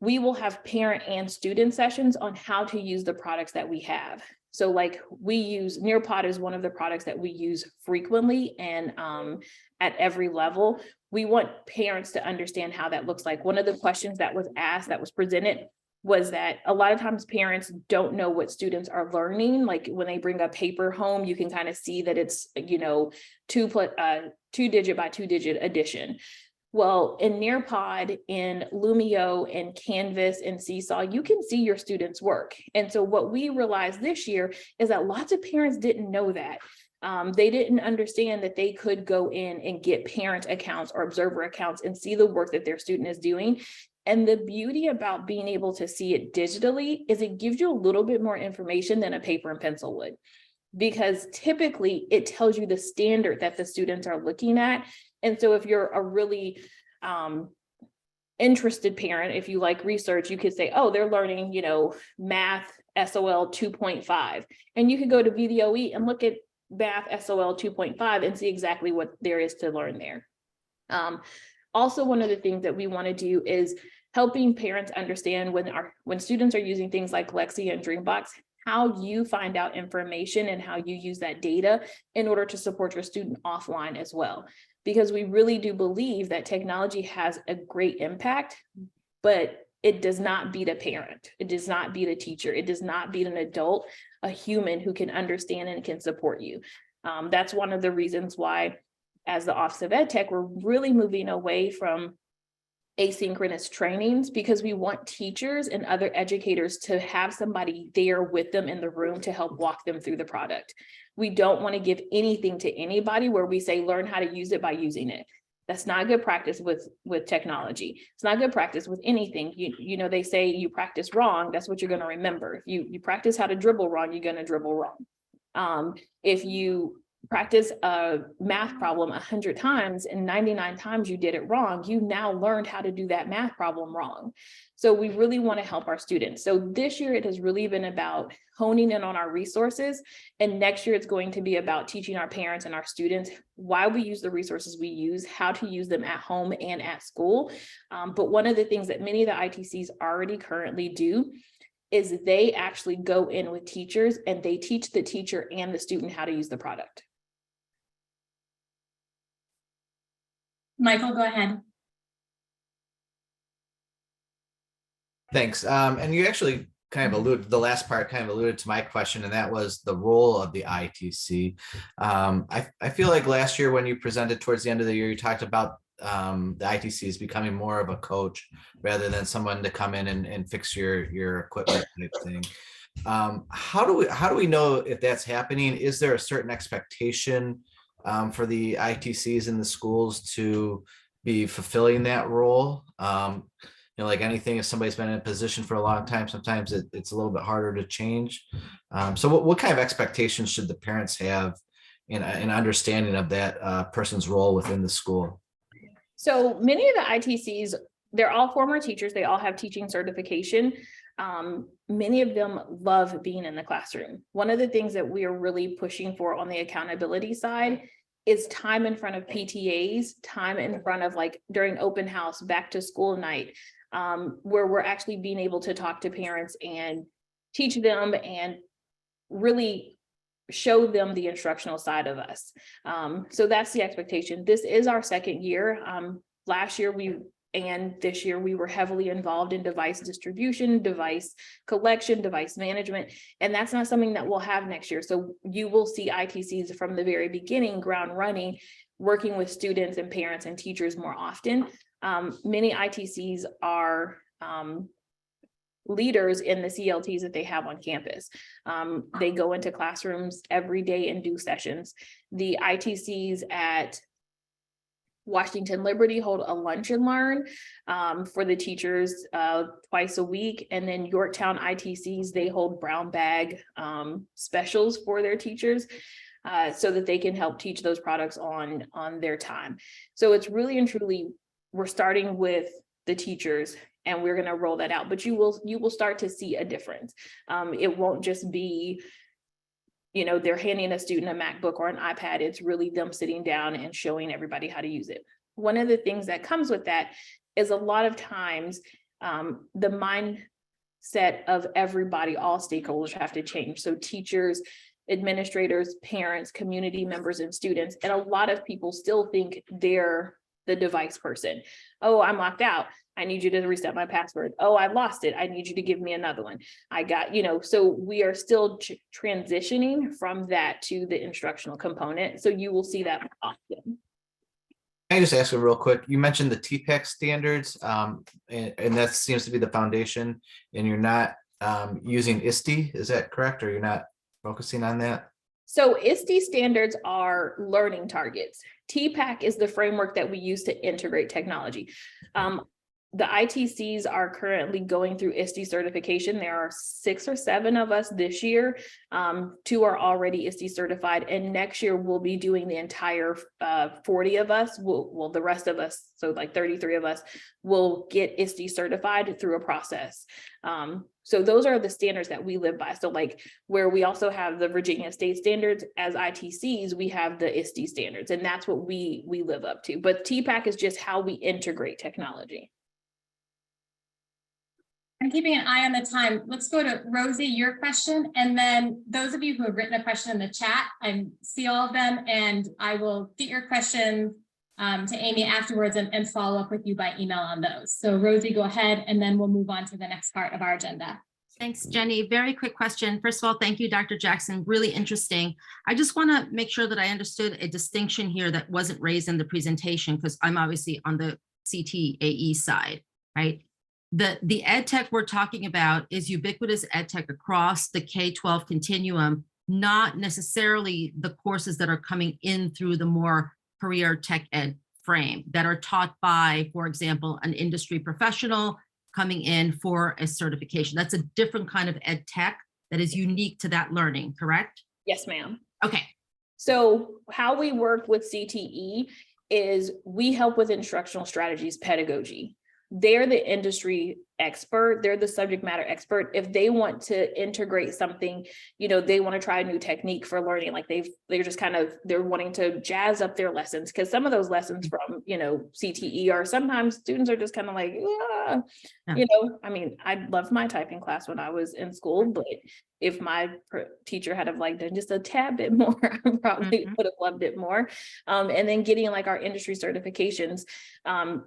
we will have parent and student sessions on how to use the products that we have. So like we use Nearpod is one of the products that we use frequently and at every level. We want parents to understand how that looks like. One of the questions that was asked, that was presented, was that a lot of times parents don't know what students are learning. Like when they bring a paper home, you can kind of see that it's, 2-digit by 2-digit addition. Well, in Nearpod, in Lumio, in Canvas, and Seesaw, you can see your students' work. And so what we realized this year is that lots of parents didn't know that. They didn't understand that they could go in and get parent accounts or observer accounts and see the work that their student is doing. And the beauty about being able to see it digitally is it gives you a little bit more information than a paper and pencil would, because typically it tells you the standard that the students are looking at. And so if you're a really interested parent, if you like research, you could say, oh, they're learning, math SOL 2.5. And you could go to VDOE and look at math SOL 2.5 and see exactly what there is to learn there. Also, one of the things that we want to do is helping parents understand when students are using things like Lexi and Dreambox, how you find out information and how you use that data in order to support your student offline as well. Because we really do believe that technology has a great impact, but it does not beat a parent. It does not beat a teacher. It does not beat an adult, a human who can understand and can support you. That's one of the reasons why, as the Office of Ed Tech, we're really moving away from asynchronous trainings, because we want teachers and other educators to have somebody there with them in the room to help walk them through the product. We don't want to give anything to anybody where we say, learn how to use it by using it. That's not good practice with technology. It's not good practice with anything. You know, they say you practice wrong, that's what you're going to remember. If you practice how to dribble wrong, you're going to dribble wrong. If you practice a math problem 100 times and 99 times you did it wrong, you now learned how to do that math problem wrong. So we really want to help our students. So this year it has really been about honing in on our resources. And next year it's going to be about teaching our parents and our students why we use the resources we use, how to use them at home and at school. But one of the things that many of the ITCs already currently do is they actually go in with teachers and they teach the teacher and the student how to use the product. Michael, go ahead. Thanks. And you actually kind of alluded, the last part kind of alluded to my question, and that was the role of the ITC. I feel like last year when you presented towards the end of the year, you talked about the ITC is becoming more of a coach rather than someone to come in and fix your equipment type thing. How do we know if that's happening? Is there a certain expectation for the ITCs in the schools to be fulfilling that role? You know, like anything, if somebody's been in a position for a long time, sometimes it's a little bit harder to change. So what kind of expectations should the parents have in understanding of that person's role within the school? So many of the ITCs, they're all former teachers. They all have teaching certification. Many of them love being in the classroom. One of the things that we are really pushing for on the accountability side is time in front of PTAs, time in front of like during open house, back to school night, where we're actually being able to talk to parents and teach them and really show them the instructional side of us. So that's the expectation. This is our second year. Last year and this year we were heavily involved in device distribution, device collection, device management, and that's not something that we'll have next year. So you will see ITCs from the very beginning, ground running, working with students and parents and teachers more often. Many ITCs are leaders in the CLTs that they have on campus. They go into classrooms every day and do sessions. The ITCs at Washington Liberty hold a lunch and learn for the teachers twice a week. And then Yorktown ITCs, they hold brown bag specials for their teachers so that they can help teach those products on their time. So it's really and truly, we're starting with the teachers and we're going to roll that out, but you will start to see a difference. It won't just be, you know, they're handing a student a MacBook or an iPad. It's really them sitting down and showing everybody how to use it. One of the things that comes with that is a lot of times the mindset of everybody, all stakeholders have to change. So teachers, administrators, parents, community members, and students. And a lot of people still think they're the device person. Oh, I'm locked out. I need you to reset my password. Oh, I lost it. I need you to give me another one. I got, you know, so we are still transitioning from that to the instructional component. So you will see that often. Can I just ask you real quick? You mentioned the TPAC standards, and that seems to be the foundation, and you're not using ISTE, is that correct? Or you're not focusing on that? So ISTE standards are learning targets. TPAC is the framework that we use to integrate technology. The ITCs are currently going through ISTE certification. There are 6 or 7 of us this year. 2 are already ISTE certified, and next year we'll be doing the entire 40 of us. Well, the rest of us, so like 33 of us, will get ISTE certified through a process. So those are the standards that we live by. So like where we also have the Virginia state standards as ITCs, we have the ISTE standards, and that's what we live up to. But TPAC is just how we integrate technology. I'm keeping an eye on the time. Let's go to Rosie, your question. And then those of you who have written a question in the chat, I see all of them, and I will get your questions to Amy afterwards and follow up with you by email on those. So Rosie, go ahead, and then we'll move on to the next part of our agenda. Thanks, Jenny. Very quick question. First of all, thank you, Dr. Jackson. Really interesting. I just want to make sure that I understood a distinction here that wasn't raised in the presentation, because I'm obviously on the CTAE side, right? The ed tech we're talking about is ubiquitous ed tech across the K-12 continuum, not necessarily the courses that are coming in through the more career tech ed frame that are taught by, for example, an industry professional coming in for a certification. That's a different kind of ed tech that is unique to that learning, correct? Yes, ma'am. Okay. So how we work with CTE is we help with instructional strategies, pedagogy. They're the industry expert. They're the subject matter expert. If they want to integrate something, they want to try a new technique for learning, like they're wanting to jazz up their lessons, because some of those lessons from, CTE are sometimes students are just kind of like, yeah. I mean, I loved my typing class when I was in school, but if my teacher had have liked it just a tad bit more, I probably would have loved it more. And then getting like our industry certifications,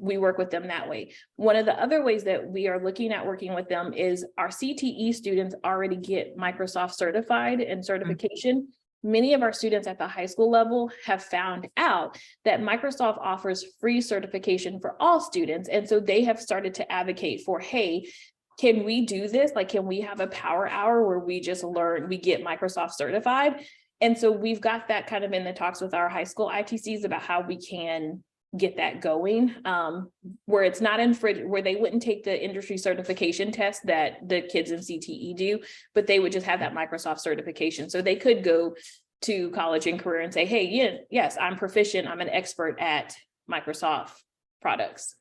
we work with them that way. One of the other ways that we are looking at working with them is our CTE students already get Microsoft certified and certification. Many of our students at the high school level have found out that Microsoft offers free certification for all students. And so they have started to advocate for, hey, can we do this? Like, can we have a power hour where we just learn, we get Microsoft certified? And so we've got that kind of in the talks with our high school ITCs about how we can get that going, where it's not where they wouldn't take the industry certification test that the kids in CTE do, but they would just have that Microsoft certification. So they could go to college and career and say, hey, yes, I'm proficient. I'm an expert at Microsoft products.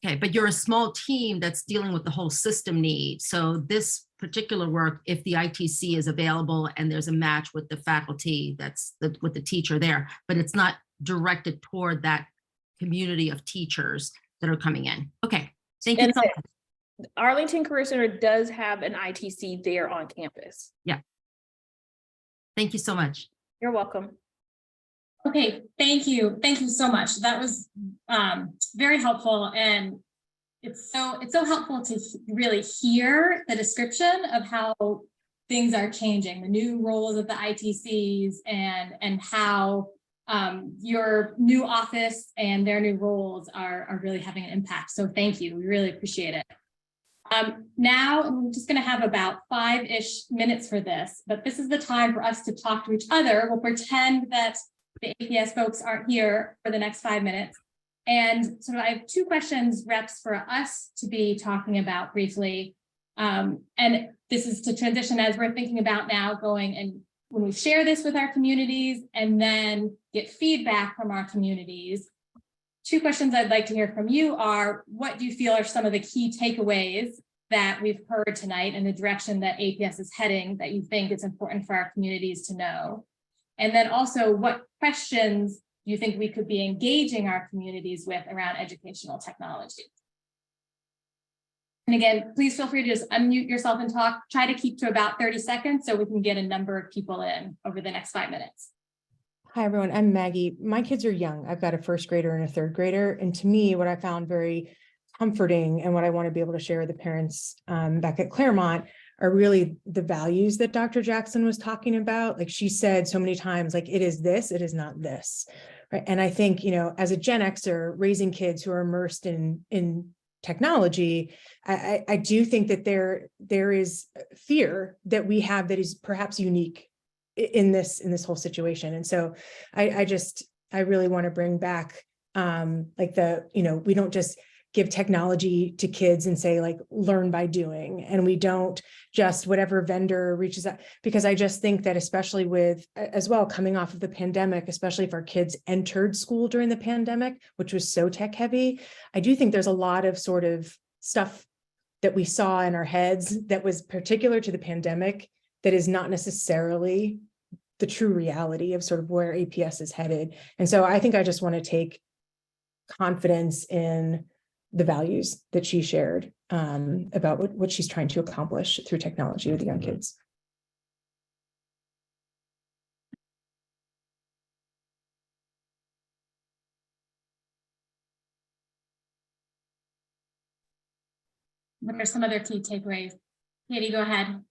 Okay, but you're a small team that's dealing with the whole system need. So this particular work, if the ITC is available and there's a match with the faculty, with the teacher there, but it's not directed toward that community of teachers that are coming in. Okay, thank you so much. Arlington Career Center does have an ITC there on campus. Yeah. Thank you so much. You're welcome. Okay, thank you. Thank you so much. That was very helpful. And it's so helpful to really hear the description of how things are changing, the new roles of the ITCs and how your new office and their new roles are really having an impact. So thank you. We really appreciate it. Now I'm just going to have about 5-ish minutes for this, but this is the time for us to talk to each other. We'll pretend that the APS folks aren't here for the next 5 minutes. And so I have 2 questions, reps, for us to be talking about briefly. And this is to transition as we're thinking about now going and when we share this with our communities and then get feedback from our communities. 2 questions I'd like to hear from you are, what do you feel are some of the key takeaways that we've heard tonight in the direction that APS is heading that you think it's important for our communities to know? And then also, what questions do you think we could be engaging our communities with around educational technology? And again, please feel free to just unmute yourself and talk. Try to keep to about 30 seconds so we can get a number of people in over the next 5 minutes. Hi, everyone. I'm Maggie. My kids are young. I've got a 1st grader and a 3rd grader. And to me, what I found very comforting and what I want to be able to share with the parents back at Claremont are really the values that Dr. Jackson was talking about. Like she said so many times, like, it is this, it is not this. Right. And I think, as a Gen Xer raising kids who are immersed in technology, I do think that there is fear that we have that is perhaps unique in this whole situation. And so I really want to bring back like we don't just give technology to kids and say, like, learn by doing, and we don't just whatever vendor reaches out, because I just think that especially with as well coming off of the pandemic, especially if our kids entered school during the pandemic, which was so tech heavy, I do think there's a lot of sort of stuff that we saw in our heads that was particular to the pandemic that is not necessarily the true reality of sort of where APS is headed. And so I think I just want to take confidence in the values that she shared about what she's trying to accomplish through technology with the young kids. What are some other key takeaways? Katie, go ahead.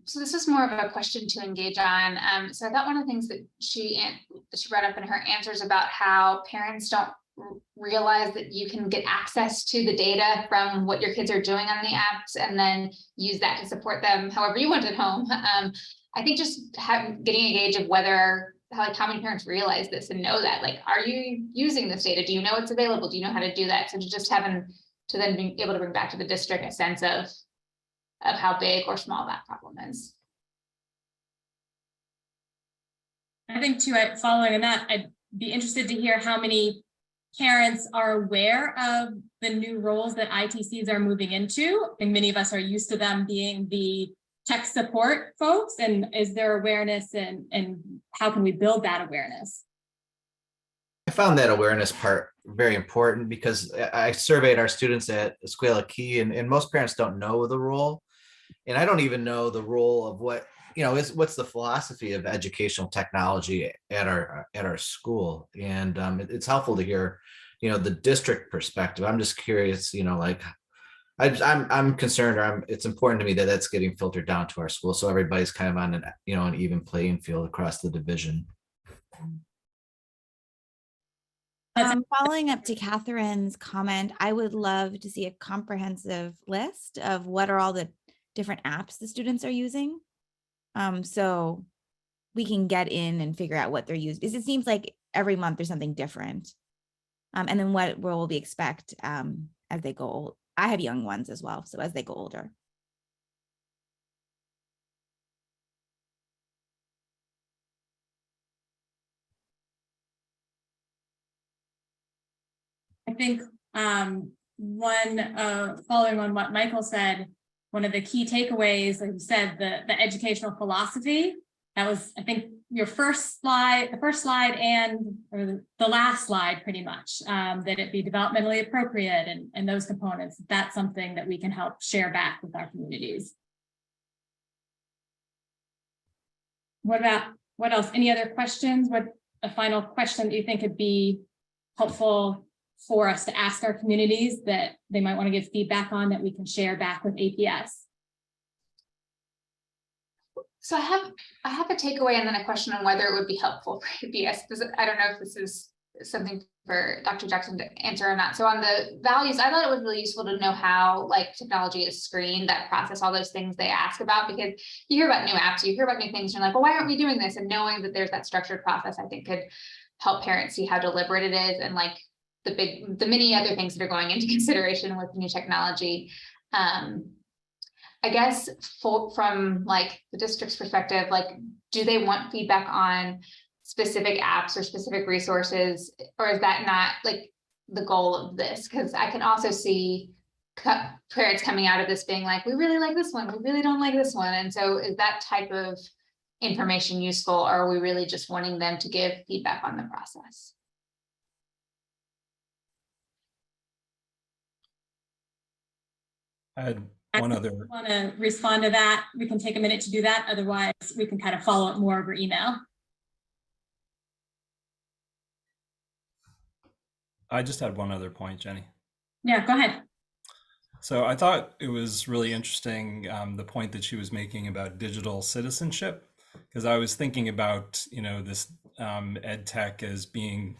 So this is more of a question to engage on. So I thought one of the things that she brought up in her answers about how parents don't realize that you can get access to the data from what your kids are doing on the apps and then use that to support them however you want at home. I think just getting a gauge of whether how many parents realize this and know that, like, are you using this data? Do you know it's available? Do you know how to do that? So just having to then be able to bring back to the district a sense of how big or small that problem is. I think too, following on that, I'd be interested to hear how many parents are aware of the new roles that ITCs are moving into. And many of us are used to them being the tech support folks. And is there awareness and how can we build that awareness? I found that awareness part very important because I surveyed our students at Escuela Key, and most parents don't know the role. And I don't even know the role of what, what's the philosophy of educational technology at our school. And it's helpful to hear, the district perspective. I'm just curious, like I'm concerned, or it's important to me that that's getting filtered down to our school. So everybody's kind of on an even playing field across the division. Following up to Catherine's comment, I would love to see a comprehensive list of what are all the different apps the students are using. So we can get in and figure out what they're using. Because it seems like every month there's something different. And then what will we expect as they go old. I have young ones as well, so as they go older. I think following on what Michael said, one of the key takeaways, like you said, the educational philosophy, that was, I think, your first slide, or the last slide pretty much, that it be developmentally appropriate and those components. That's something that we can help share back with our communities. What else? Any other questions? What a final question that you think would be helpful for us to ask our communities that they might want to give feedback on that we can share back with APS? So I have a takeaway and then a question on whether it would be helpful for APS. I don't know if this is something for Dr. Jackson to answer or not. So on the values, I thought it was really useful to know how like technology is screened, that process, all those things they ask about, because you hear about new apps, you hear about new things, and you're like, well, why aren't we doing this? And knowing that there's that structured process, I think could help parents see how deliberate it is, and like the many other things that are going into consideration with new technology. I guess from like the district's perspective, like, do they want feedback on specific apps or specific resources, or is that not like the goal of this? Because I can also see parents coming out of this being like, we really like this one, we really don't like this one. And so is that type of information useful, or are we really just wanting them to give feedback on the process? I had one other. Want to respond to that? We can take a minute to do that. Otherwise, we can kind of follow up more over email. I just had one other point, Jenny. Yeah, go ahead. So I thought it was really interesting, the point that she was making about digital citizenship, because I was thinking about, this ed tech as being,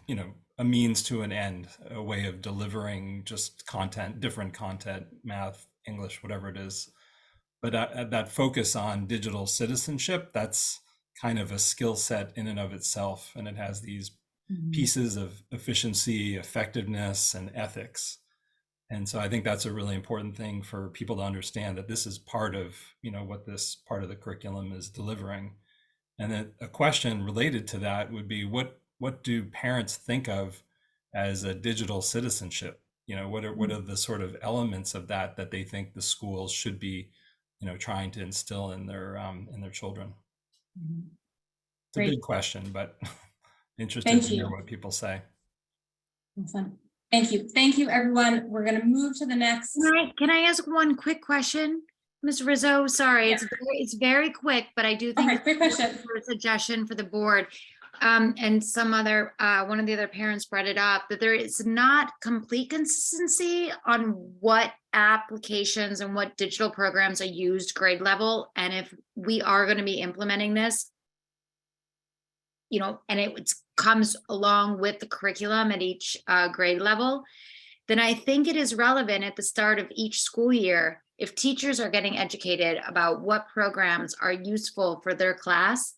a means to an end, a way of delivering just content, different content, math, English, whatever it is. But that focus on digital citizenship, that's kind of a skill set in and of itself. And it has these pieces of efficiency, effectiveness, and ethics. And so I think that's a really important thing for people to understand, that this is part of, what this part of the curriculum is delivering. And then a question related to that would be, what do parents think of as a digital citizenship? What are the sort of elements of that they think the schools should be, trying to instill in their children? It's a big question, but interested to hear what people say. Awesome. Thank you. Thank you, everyone. We're going to move to the next. Can I ask one quick question, Ms. Rizzo? Sorry, it's very quick, but I do think quick question for a suggestion for the board. And some other, one of the other parents brought it up, that there is not complete consistency on what applications and what digital programs are used grade level. And if we are going to be implementing this, and it comes along with the curriculum at each grade level, then I think it is relevant at the start of each school year, if teachers are getting educated about what programs are useful for their class,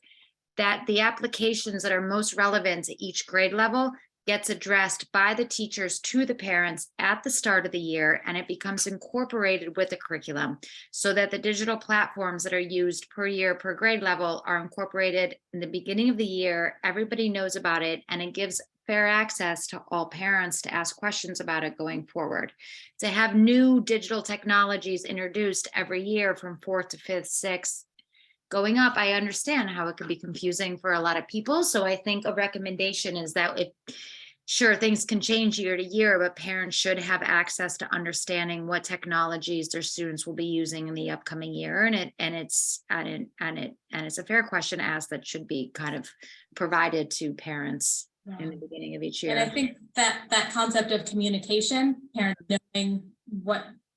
that the applications that are most relevant to each grade level gets addressed by the teachers to the parents at the start of the year, and it becomes incorporated with the curriculum so that the digital platforms that are used per year per grade level are incorporated in the beginning of the year. Everybody knows about it, and it gives fair access to all parents to ask questions about it going forward. To have new digital technologies introduced every year from 4th to 5th, 6th, going up, I understand how it could be confusing for a lot of people. So I think a recommendation is that sure, things can change year to year, but parents should have access to understanding what technologies their students will be using in the upcoming year. And it's a fair question asked that should be kind of provided to parents in the beginning of each year. And I think that concept of communication, parents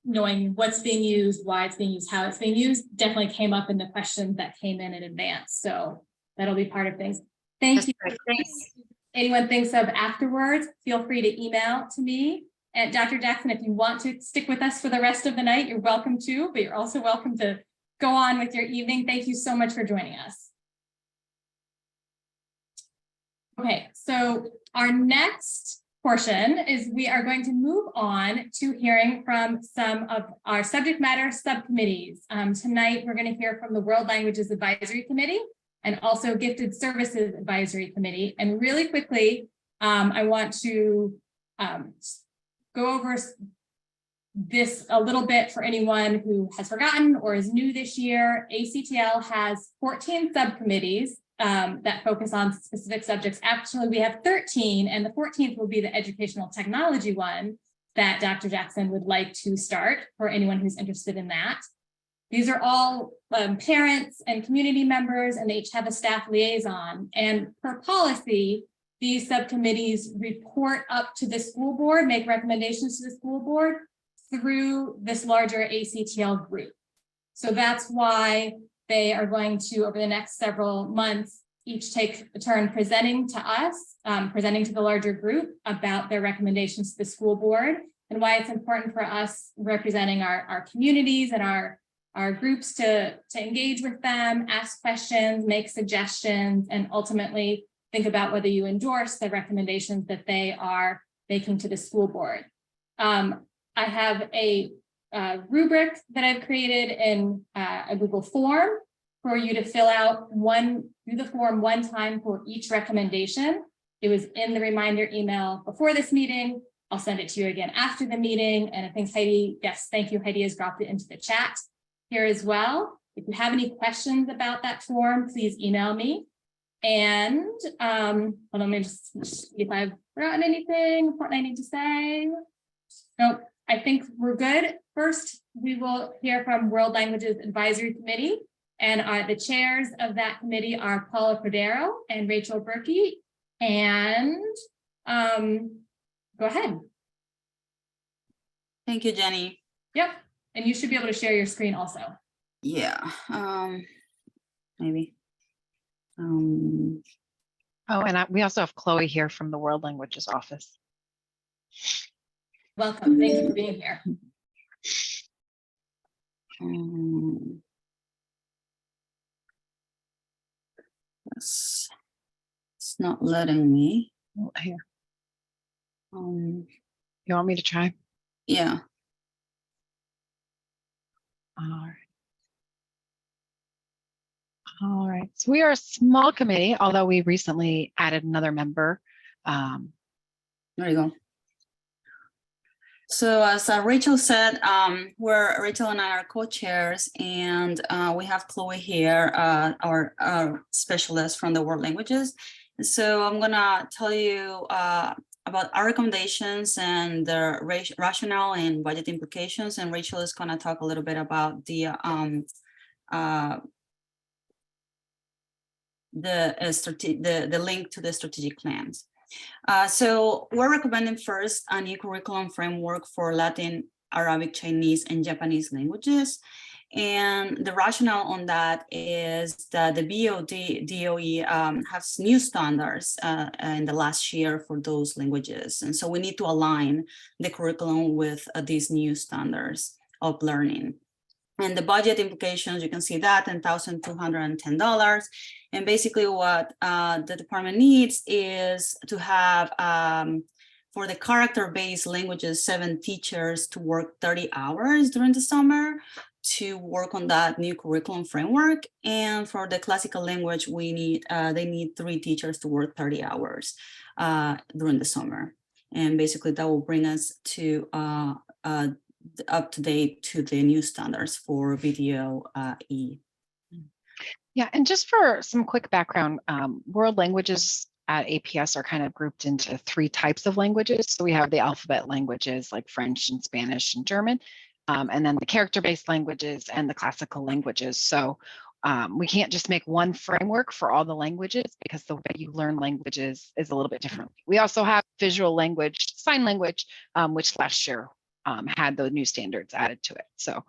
knowing what's being used, why it's being used, how it's being used, definitely came up in the questions that came in advance. So that'll be part of things. Thank you. Thanks. Anyone thinks of afterwards, feel free to email to me. And Dr. Jackson, if you want to stick with us for the rest of the night, you're welcome to, but you're also welcome to go on with your evening. Thank you so much for joining us. Okay, so our next portion is we are going to move on to hearing from some of our subject matter subcommittees. Tonight, we're going to hear from the World Languages Advisory Committee and also Gifted Services Advisory Committee. And really quickly, I want to go over this a little bit for anyone who has forgotten or is new this year. ACTL has 14 subcommittees that focus on specific subjects. Actually, we have 13, and the 14th will be the educational technology one that Dr. Jackson would like to start for anyone who's interested in that. These are all parents and community members, and they each have a staff liaison. And per policy, these subcommittees report up to the school board, make recommendations to the school board through this larger ACTL group. So that's why they are going to, over the next several months, each take a turn presenting to us, presenting to the larger group about their recommendations to the school board, and why it's important for us representing our communities and our groups to engage with them, ask questions, make suggestions, and ultimately think about whether you endorse the recommendations that they are making to the school board. I have a rubric that I've created in a Google form for you to fill out through the form one time for each recommendation. It was in the reminder email before this meeting. I'll send it to you again after the meeting. And I think Heidi, yes, thank you. Heidi has dropped it into the chat here as well. If you have any questions about that form, please email me. And let me just see if I've forgotten anything important I need to say. Nope, I think we're good. First, we will hear from World Languages Advisory Committee, and the chairs of that committee are Paula Cordero and Rachel Berkey. And go ahead. Thank you, Jenny. Yep, and you should be able to share your screen also. Yeah, maybe. Oh, and we also have Chloe here from the World Languages Office. Welcome, thank you for being here. It's not letting me. Oh, here. You want me to try? Yeah. All right. So we are a small committee, although we recently added another member. There you go. So as Rachel said, Rachel and I are co-chairs, and we have Chloe here, our specialist from the World Languages. So I'm gonna tell you about our recommendations and the rationale and budget implications, and Rachel is gonna talk a little bit about the link to the strategic plans. So we're recommending first a new curriculum framework for Latin, Arabic, Chinese, and Japanese languages. And the rationale on that is that the DOE has new standards in the last year for those languages. And so we need to align the curriculum with these new standards of learning. And the budget implications, you can see that $10,210. And basically what the department needs is to have, for the character-based languages, 7 teachers to work 30 hours during the summer to work on that new curriculum framework. And for the classical language, we need they need 3 teachers to work 30 hours during the summer. And basically that will bring us to up to date to the new standards for video E. Yeah, and just for some quick background, world languages at APS are kind of grouped into 3 types of languages. So we have the alphabet languages like French and Spanish and German, and then the character-based languages and the classical languages. So we can't just make one framework for all the languages because the way you learn languages is a little bit different. We also have visual language, sign language, which last year had the new standards added to it. So,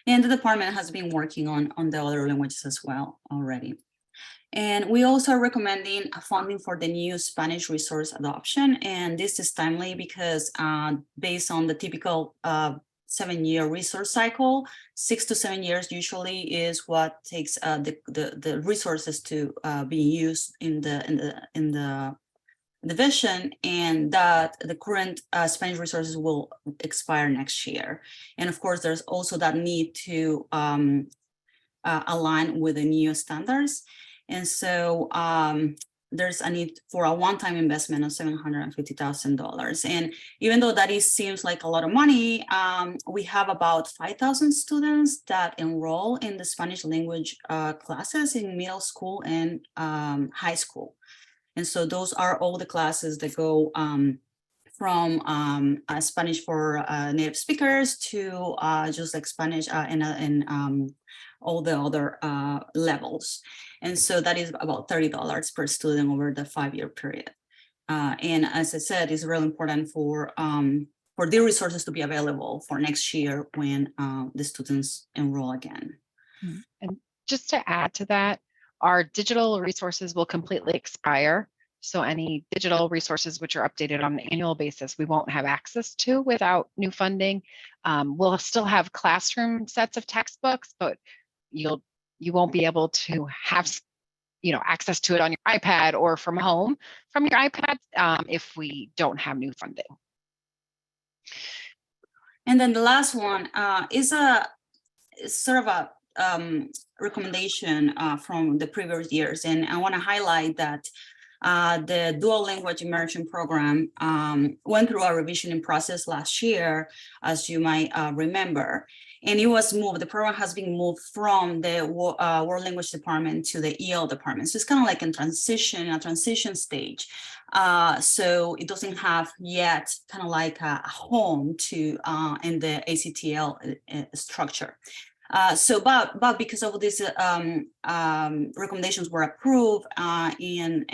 and the department has been working on the other languages as well already. And we also are recommending funding for the new Spanish resource adoption. And this is timely because based on the typical 7-year resource cycle, 6 to 7 years usually is what takes the resources to be used in the division, and that the current Spanish resources will expire next year. And of course, there's also that need to align with the new standards. And so there's a need for a one-time investment of $750,000. And even though that seems like a lot of money, we have about 5,000 students that enroll in the Spanish language classes in middle school and high school. And so those are all the classes that go from Spanish for native speakers to just like Spanish and all the other levels. And so that is about $30 per student over the 5-year period. And as I said, it's really important for the resources to be available for next year when the students enroll again. and just to add to that, our digital resources will completely expire. So any digital resources which are updated on an annual basis, we won't have access to without new funding. We'll still have classroom sets of textbooks, but you won't be able to have access to it on your iPad or from home from your iPad if we don't have new funding. And then the last one is sort of a recommendation from the previous years. And I want to highlight that the dual language immersion program went through a revisioning process last year, as you might remember. And it was moved, the program has been moved from the World Language Department to the EL department. So it's kind of like a transition stage. So it doesn't have yet kind of like a home to in the ACTL structure. But because of these recommendations were approved and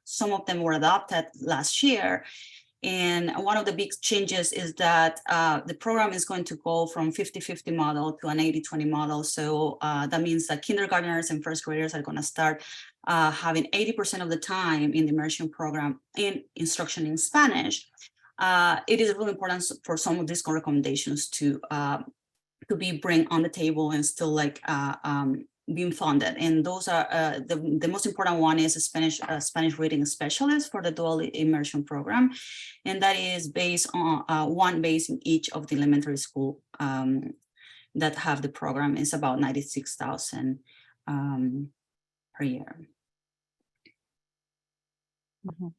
some of them were adopted last year. And one of the big changes is that the program is going to go from 50-50 model to an 80-20 model. So that means that kindergartners and first graders are going to start having 80% of the time in the immersion program in instruction in Spanish. It is really important for some of these recommendations to be bring on the table and still like being funded. And those are the most important one is a Spanish reading specialist for the dual immersion program. And that is based on one base in each of the elementary school that have the program. Is about $96,000 per year.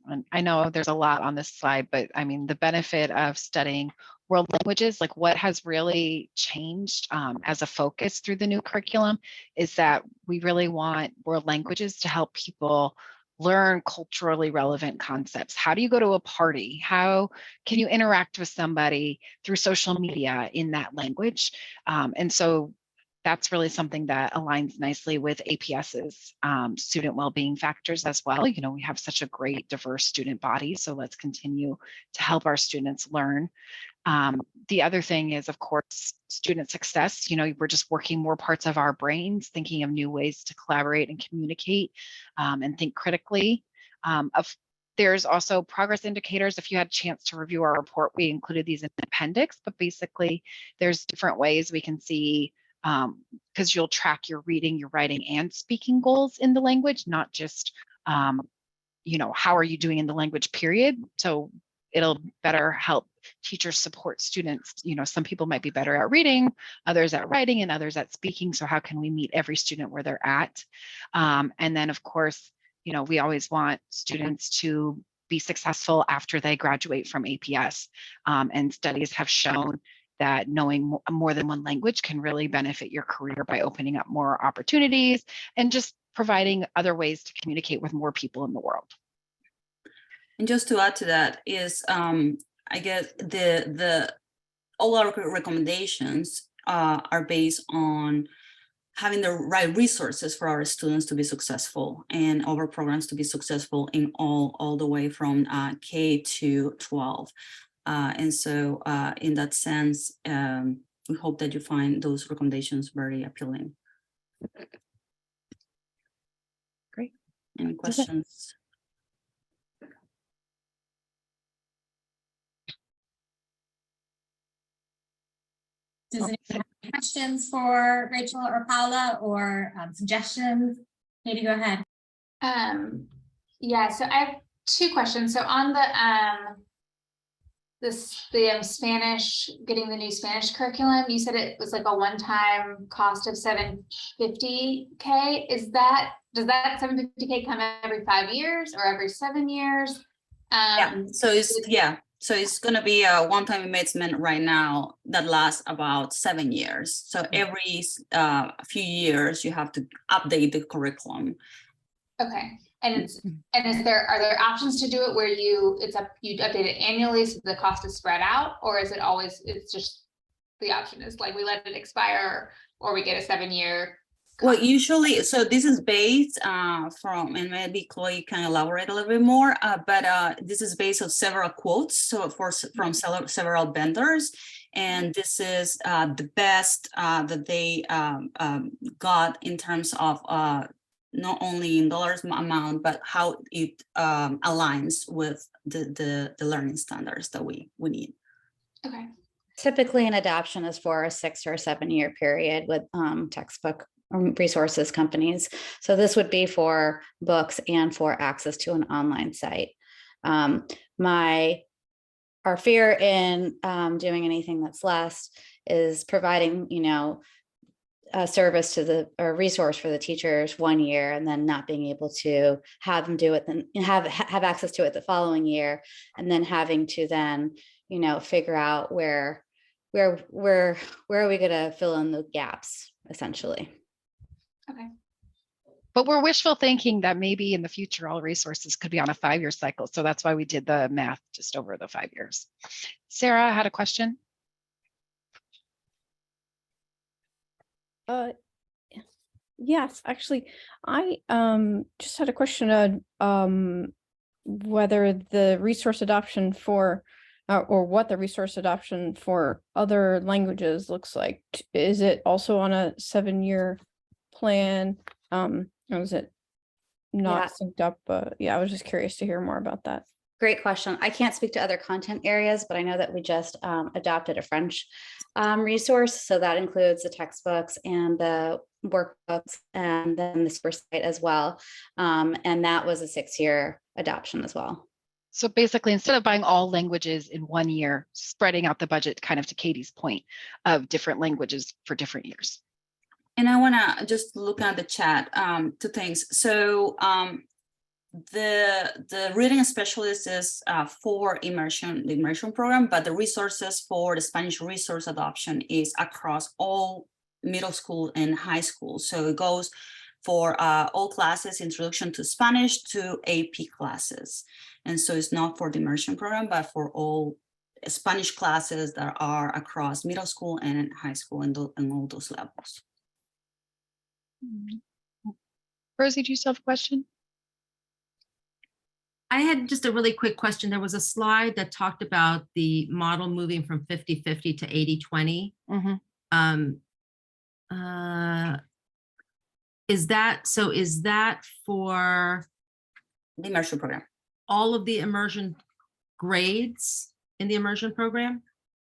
And I know there's a lot on this slide, but I mean, the benefit of studying world languages, like what has really changed as a focus through the new curriculum is that we really want world languages to help people learn culturally relevant concepts. How do you go to a party? How can you interact with somebody through social media in that language? And so that's really something that aligns nicely with APS's student well-being factors as well. You know, we have such a great diverse student body, so let's continue to help our students learn. The other thing is, of course, student success. You know, we're just working more parts of our brains, thinking of new ways to collaborate and communicate and think critically. There's also progress indicators. If you had a chance to review our report, we included these in the appendix, but basically there's different ways we can see, because you'll track your reading, your writing, and speaking goals in the language, not just, how are you doing in the language period. So it'll better help teachers support students. Some people might be better at reading, others at writing, and others at speaking. So how can we meet every student where they're at? And then, of course, we always want students to be successful after they graduate from APS. And studies have shown that knowing more than one language can really benefit your career by opening up more opportunities and just providing other ways to communicate with more people in the world. And just to add to that is, I guess all our recommendations are based on having the right resources for our students to be successful and our programs to be successful in all the way from K to 12. And so in that sense, we hope that you find those recommendations very appealing. Great. Any questions? Does anyone have any questions for Rachel or Paula, or suggestions? Katie, go ahead. Yeah, so I have two questions. So on the Spanish, getting the new Spanish curriculum, you said it was like a one-time cost of $750K. Does that $750K come every 5 years or every 7 years? So it's going to be a one-time investment right now that lasts about 7 years. So every few years you have to update the curriculum. Okay, and are there options to do it where you update it annually so the cost is spread out, or is it always, it's just the option is like we let it expire or we get a 7-year? Well, usually, so this is based from, and maybe Chloe can elaborate a little bit more, but this is based on several quotes, so from several vendors, and this is the best that they got in terms of not only in dollars amount, but how it aligns with the learning standards that we need. Okay. Typically, an adoption is for a 6 or 7 year period with textbook resources companies. So this would be for books and for access to an online site. Our fear in doing anything that's less is providing, a service to a resource for the teachers 1 year and then not being able to have them do it, then have access to it the following year, and then having to then, figure out where are we going to fill in the gaps, essentially. Okay. But we're wishful thinking that maybe in the future, all resources could be on a 5-year cycle. So that's why we did the math just over the 5 years. Sarah had a question. Yes, actually, I just had a question on whether the resource adoption for or what the resource adoption for other languages looks like. Is it also on a 7-year plan? Or is it not synced up? Yeah, I was just curious to hear more about that. Great question. I can't speak to other content areas, but I know that we just adopted a French resource. So that includes the textbooks and the workbooks and then the super site as well. And that was a 6-year adoption as well. So basically, instead of buying all languages in 1 year, spreading out the budget kind of to Katie's point of different languages for different years. And I want to just look at the chat, 2 things. So the reading specialist is for the immersion program, but the resources for the Spanish resource adoption is across all middle school and high school. So it goes for all classes, introduction to Spanish to AP classes. And so it's not for the immersion program, but for all Spanish classes that are across middle school and high school and all those levels. Rosie, do you still have a question? I had just a really quick question. There was a slide that talked about the model moving from 50-50 to 80-20. Is that for the immersion program? all of the immersion grades in the immersion program?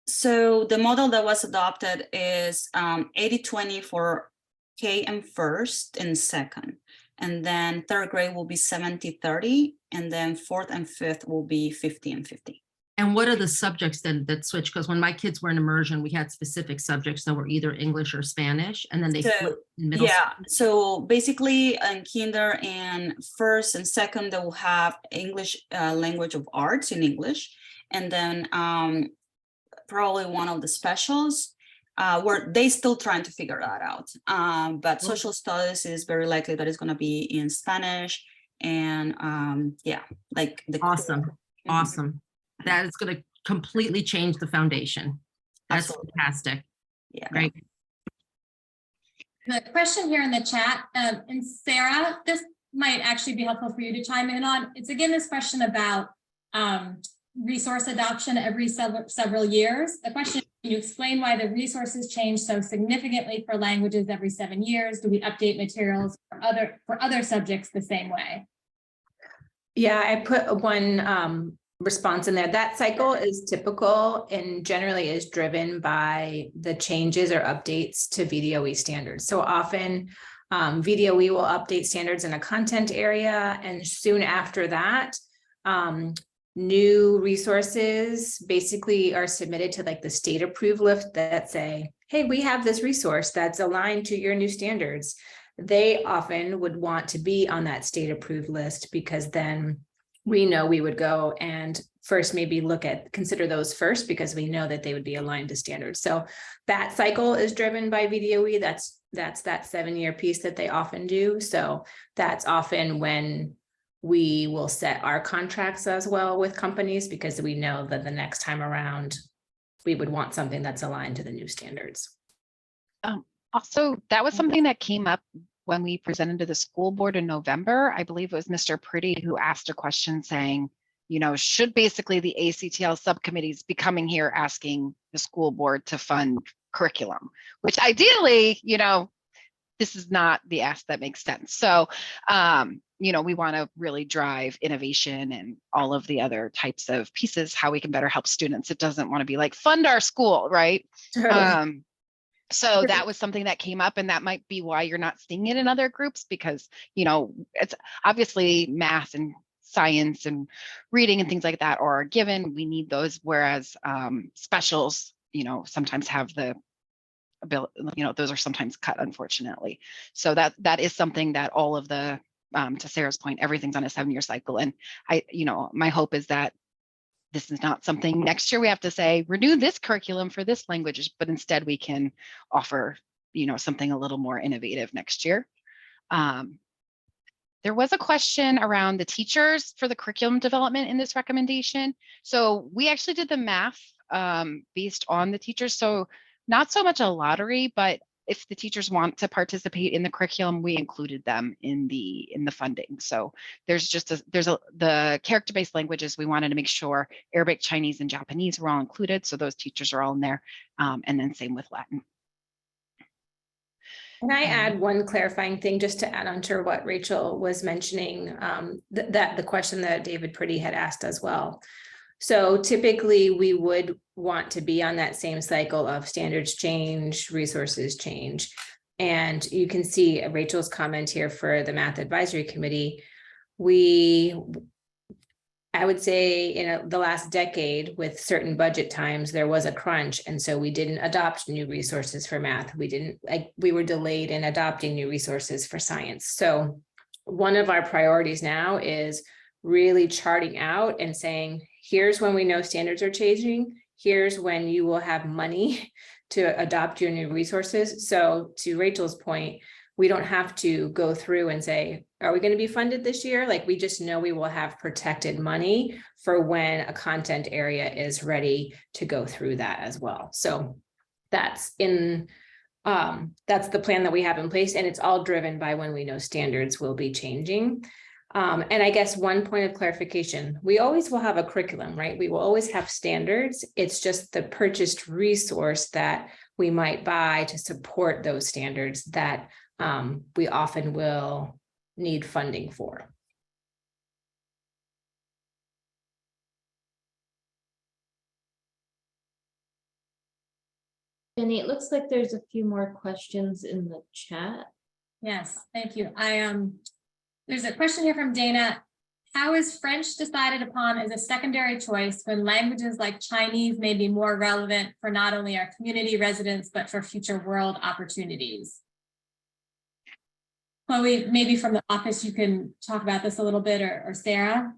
So the model that was adopted is 80-20 for K and first and second. And then third grade will be 70-30. And then fourth and fifth will be 50 and 50. And what are the subjects then that switch? Because when my kids were in immersion, we had specific subjects that were either English or Spanish, and then they flipped in middle Yeah, school. so basically in kinder and first and second, they will have English language of arts in English. And then probably one of the specials where they still trying to figure that out. But social studies is very likely that it's going to be in Spanish. And yeah, like the Awesome. Awesome. That is going to completely change the foundation. That's fantastic. Yeah. Great. The question here in the chat, and Sarah, this might actually be helpful for you to chime in on. It's again this question about resource adoption every several years. The question is, can you explain why the resources change so significantly for languages every 7 years? Do we update materials for other subjects the same way? Yeah, I put one response in there. That cycle is typical and generally is driven by the changes or updates to VDOE standards. So often VDOE will update standards in a content area, and soon after that, new resources basically are submitted to like the state approved list that say, hey, we have this resource that's aligned to your new standards. They often would want to be on that state approved list because then we know we would go and first maybe consider those first because we know that they would be aligned to standards. So that cycle is driven by VDOE. That's that 7-year piece that they often do. So that's often when we will set our contracts as well with companies because we know that the next time around, we would want something that's aligned to the new standards. Also, that was something that came up when we presented to the school board in November. I believe it was Mr. Pretty who asked a question saying, you know, should basically the ACTL subcommittees be coming here asking the school board to fund curriculum, which ideally, you know, this is not the ask that makes sense. So, you know, we want to really drive innovation and all of the other types of pieces, how we can better help students. It doesn't want to be like fund our school, right? Totally. So that was something that came up, and that might be why you're not seeing it in other groups because, you know, it's obviously math and science and reading and things like that are a given. We need those, whereas specials, you know, sometimes have the ability, you know, those are sometimes cut, unfortunately. So that is something that all of the, to Sarah's point, everything's on a 7-year cycle. And you know, my hope is that this is not something next year we have to say, renew this curriculum for this language, but instead we can offer, you know, something a little more innovative next year. There was a question around the teachers for the curriculum development in this recommendation. So we actually did the math based on the teachers. So not so much a lottery, but if the teachers want to participate in the curriculum, we included them in the funding. So there's the character-based languages. We wanted to make sure Arabic, Chinese, and Japanese were all included. So those teachers are all in there. And then same with Latin. Can I add one clarifying thing just to add on to what Rachel was mentioning, that the question that David Pretty had asked as well. So typically we would want to be on that same cycle of standards change, resources change. And you can see Rachel's comment here for the Math Advisory Committee. I would say in the last decade with certain budget times, there was a crunch. And so we didn't adopt new resources for math. We were delayed in adopting new resources for science. So one of our priorities now is really charting out and saying, here's when we know standards are changing. Here's when you will have money to adopt your new resources. So to Rachel's point, we don't have to go through and say, are we going to be funded this year? Like, we just know we will have protected money for when a content area is ready to go through that as well. So that's the plan that we have in place, and it's all driven by when we know standards will be changing. And I guess one point of clarification, we always will have a curriculum, right? We will always have standards. It's just the purchased resource that we might buy to support those standards that we often will need funding for. Jenny, it looks like there's a few more questions in the chat. Yes, thank you. There's a question here from Dana. How is French decided upon as a secondary choice when languages like Chinese may be more relevant for not only our community residents, but for future world opportunities? Chloe, maybe from the office, you can talk about this a little bit, or Sarah.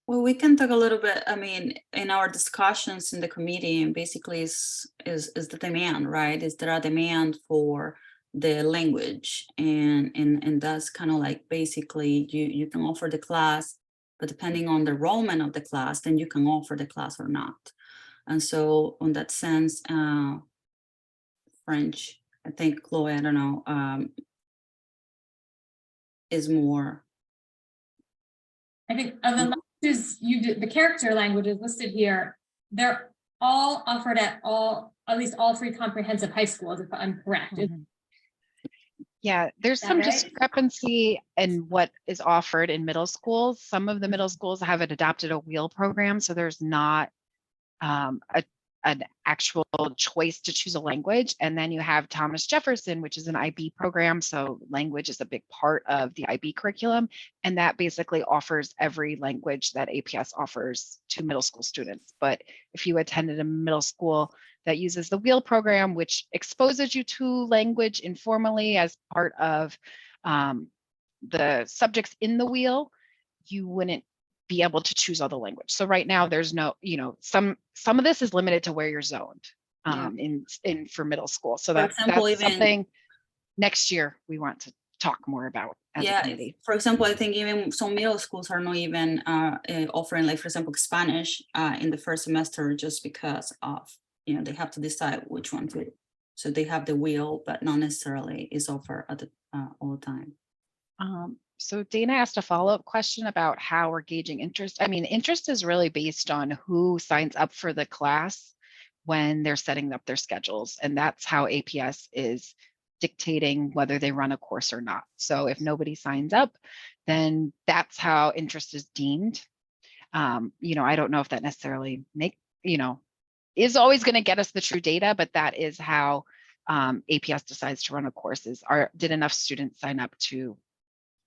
Well, we can talk a little bit, I mean, in our discussions in the committee, and basically is the demand, right? Is there a demand for the language? And that's kind of like basically you can offer the class, but depending on the enrollment of the class, then you can offer the class or not. And so on that sense, French, I think, Chloe, I don't know, is more. I think of the languages the character languages listed here, they're all offered at least all 3 comprehensive high schools, if I'm correct. Yeah, there's some discrepancy in what is offered in middle schools. Some of the middle schools haven't adopted a wheel program, so there's not an actual choice to choose a language. And then you have Thomas Jefferson, which is an IB program. So language is a big part of the IB curriculum. And that basically offers every language that APS offers to middle school students. But if you attended a middle school that uses the wheel program, which exposes you to language informally as part of the subjects in the wheel, you wouldn't be able to choose other language. So right now there's no, some of this is limited to where you're zoned in for middle school. So that's something next year we want to talk more about as a committee. For example, I think even some middle schools are not even offering, like, for example, Spanish in the first semester, just because of, they have to decide which one to. So they have the wheel, but not necessarily is offered at the all the time. So Dana asked a follow-up question about how we're gauging interest. I mean, interest is really based on who signs up for the class when they're setting up their schedules. And that's how APS is dictating whether they run a course or not. So if nobody signs up, then that's how interest is deemed. I don't know if that necessarily is always going to get us the true data, but that is how APS decides to run a course. Did enough students sign up to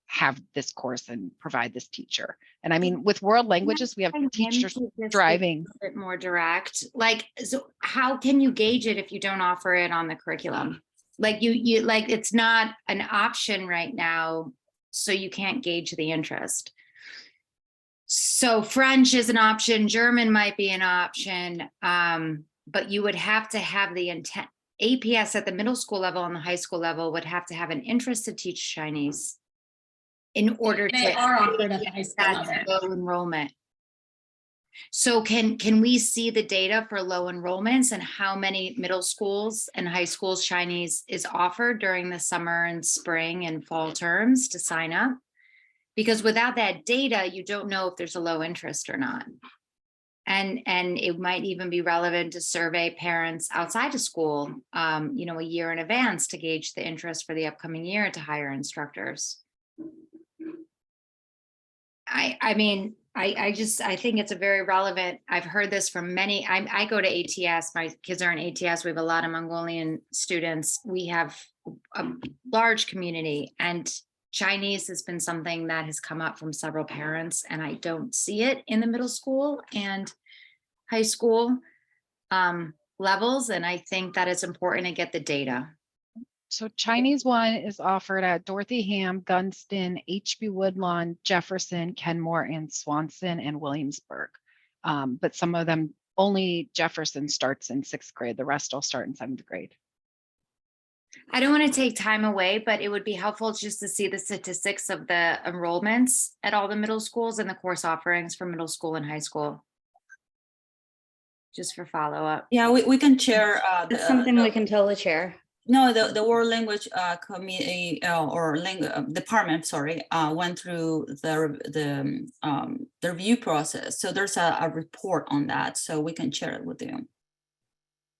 have this course and provide this teacher? And I mean, with world languages, we have teachers driving. A bit more direct. Like, so how can you gauge it if you don't offer it on the curriculum? Like you like, it's not an option right now, so you can't gauge the interest. So French is an option, German might be an option, but you would have to have the intent. APS at the middle school level and the high school level would have to have an interest to teach Chinese in order they are offered at the high school level. Low enrollment. So can we see the data for low enrollments and how many middle schools and high schools Chinese is offered during the summer and spring and fall terms to sign up? Because without that data, you don't know if there's a low interest or not. And it might even be relevant to survey parents outside of school, a year in advance to gauge the interest for the upcoming year to hire instructors. I think it's a very relevant. I've heard this from many. I go to ATS. My kids are in ATS. We have a lot of Mongolian students. We have a large community, and Chinese has been something that has come up from several parents, and I don't see it in the middle school and high school levels. And I think that it's important to get the data. So Chinese 1 is offered at Dorothy Ham, Gunston, HB Woodlawn, Jefferson, Kenmore, and Swanson and Williamsburg. But some of them, only Jefferson starts in 6th grade. The rest all start in 7th grade. I don't want to take time away, but it would be helpful just to see the statistics of the enrollments at all the middle schools and the course offerings for middle school and high school. Just for follow-up. Yeah, we can share. It's something we can totally share. No, the world language committee or department, went through the review process. So there's a report on that, so we can share it with you.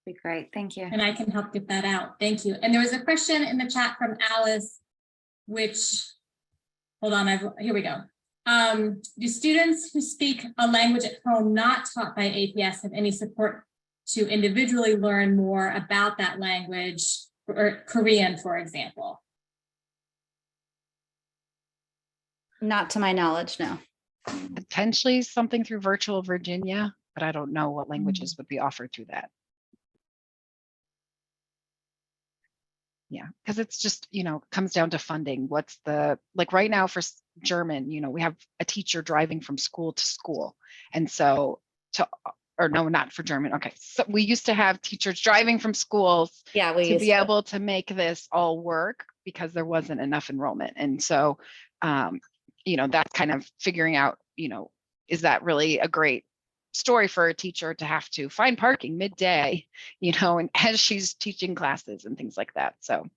Be great, thank you. And I can help get that out. Thank you. And there was a question in the chat from Alice, which, hold on, here we go. Do students who speak a language at home not taught by APS have any support to individually learn more about that language, or Korean, for example? Not to my knowledge, no. Potentially something through Virtual Virginia, but I don't know what languages would be offered through that. Yeah, because it's just, comes down to funding. What's like right now for German, we have a teacher driving from school to school. And so or no, not for German. Okay. So we used to have teachers driving from schools to be able to make this all work because there wasn't enough enrollment. And so, that's kind of figuring out, is that really a great story for a teacher to have to find parking midday, and as she's teaching classes and things like that. So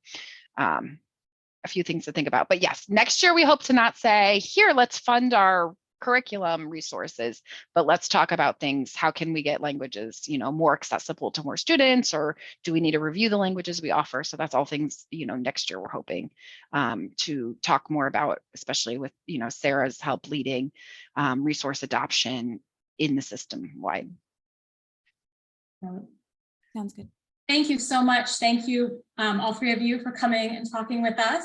a few things to think about. But yes, next year we hope to not say, here, let's fund our curriculum resources, but let's talk about things. How can we get languages, more accessible to more students, or do we need to review the languages we offer? So that's all things, next year we're hoping to talk more about, especially with, Sarah's help leading resource adoption in the system wide. Sounds good. Thank you so much. Thank you, all three of you, for coming and talking with us.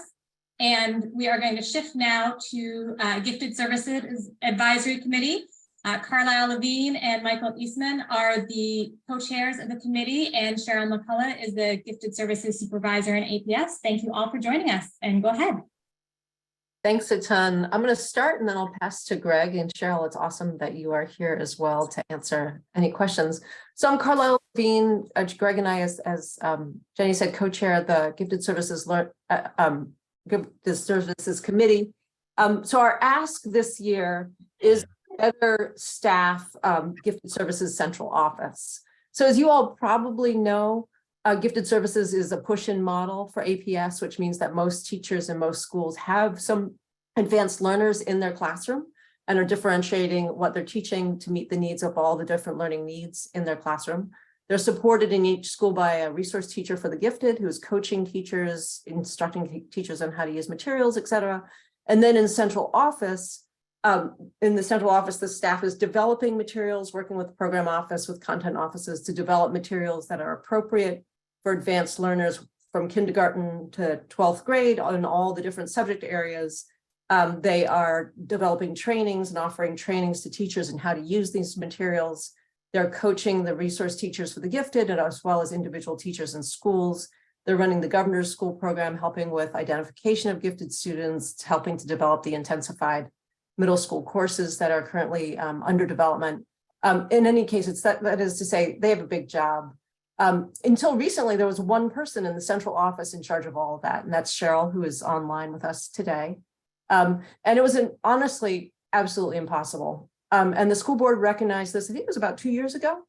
And we are going to shift now to Gifted Services Advisory Committee. Carlisle Levine and Michael Eastman are the co-chairs of the committee, and Cheryl McCullough is the Gifted Services Supervisor in APS. Thank you all for joining us, and go ahead. Thanks a ton. I'm going to start and then I'll pass to Greg. And Cheryl, it's awesome that you are here as well to answer any questions. So I'm Carlisle Levine. Greg and I, as Jenny said, co-chair of the Gifted Services Committee. So our ask this year is better staff Gifted Services Central Office. So as you all probably know, Gifted Services is a push-in model for APS, which means that most teachers in most schools have some advanced learners in their classroom and are differentiating what they're teaching to meet the needs of all the different learning needs in their classroom. They're supported in each school by a resource teacher for the gifted, who's coaching teachers, instructing teachers on how to use materials, et cetera. And then in the central office, the staff is developing materials, working with the program office, with content offices to develop materials that are appropriate for advanced learners from kindergarten to 12th grade on all the different subject areas. They are developing trainings and offering trainings to teachers in how to use these materials. They're coaching the resource teachers for the gifted, and as well as individual teachers in schools. They're running the governor's school program, helping with identification of gifted students, helping to develop the intensified middle school courses that are currently under development. In any case, that is to say, they have a big job. Until recently, there was one person in the central office in charge of all of that, and that's Cheryl, who is online with us today. And it was honestly absolutely impossible. And the school board recognized this, I think it was about 2 years ago.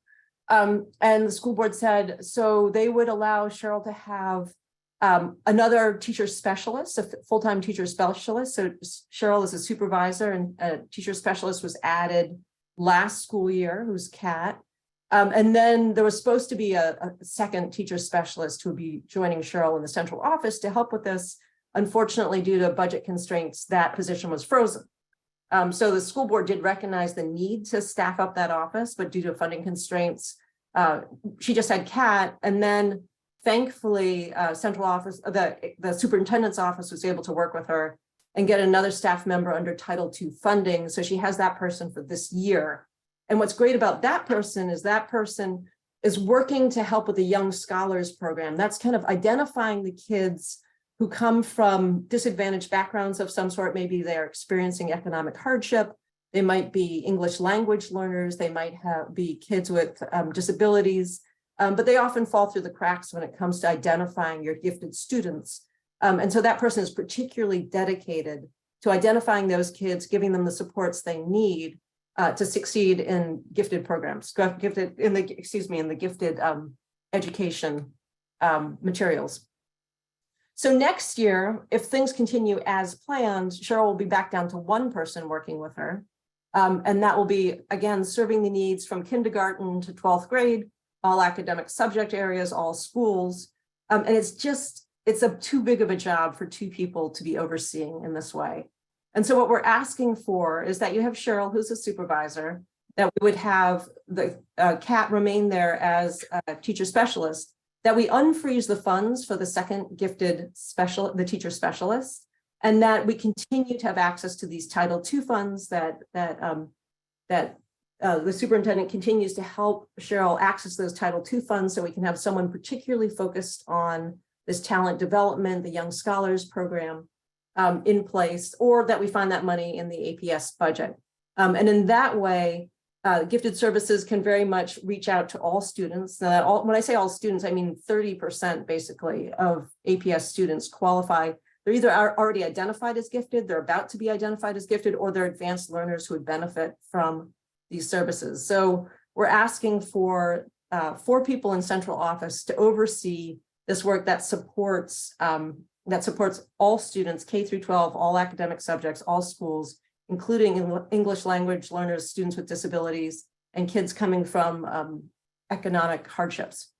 And the school board said, so they would allow Cheryl to have another teacher specialist, a full-time teacher specialist. So Cheryl is a supervisor, and a teacher specialist was added last school year, who's Kat. And then there was supposed to be a second teacher specialist who would be joining Cheryl in the central office to help with this. Unfortunately, due to budget constraints, that position was frozen. So the school board did recognize the need to staff up that office, but due to funding constraints, she just had Kat. And then thankfully, central office, the superintendent's office was able to work with her and get another staff member under Title II funding. So she has that person for this year. And what's great about that person is working to help with the Young Scholars Program. That's kind of identifying the kids who come from disadvantaged backgrounds of some sort. Maybe they're experiencing economic hardship. They might be English language learners. They might be kids with disabilities, but they often fall through the cracks when it comes to identifying your gifted students. And so that person is particularly dedicated to identifying those kids, giving them the supports they need to succeed in gifted programs, in the gifted education materials. So next year, if things continue as planned, Cheryl will be back down to one person working with her. And that will be, again, serving the needs from kindergarten to 12th grade, all academic subject areas, all schools. And it's too big of a job for two people to be overseeing in this way. And so what we're asking for is that you have Cheryl, who's a supervisor, that we would have the Kat remain there as a teacher specialist, that we unfreeze the funds for the second gifted the teacher specialist, and that we continue to have access to these Title II funds that the superintendent continues to help Cheryl access those Title II funds so we can have someone particularly focused on this talent development, the Young Scholars Program in place, or that we find that money in the APS budget. And in that way, gifted services can very much reach out to all students. Now, when I say all students, I mean 30% basically of APS students qualify. They're either already identified as gifted, they're about to be identified as gifted, or they're advanced learners who would benefit from these services. So we're asking for 4 people in central office to oversee this work that supports all students, K through 12, all academic subjects, all schools, including English language learners, students with disabilities, and kids coming from economic hardships.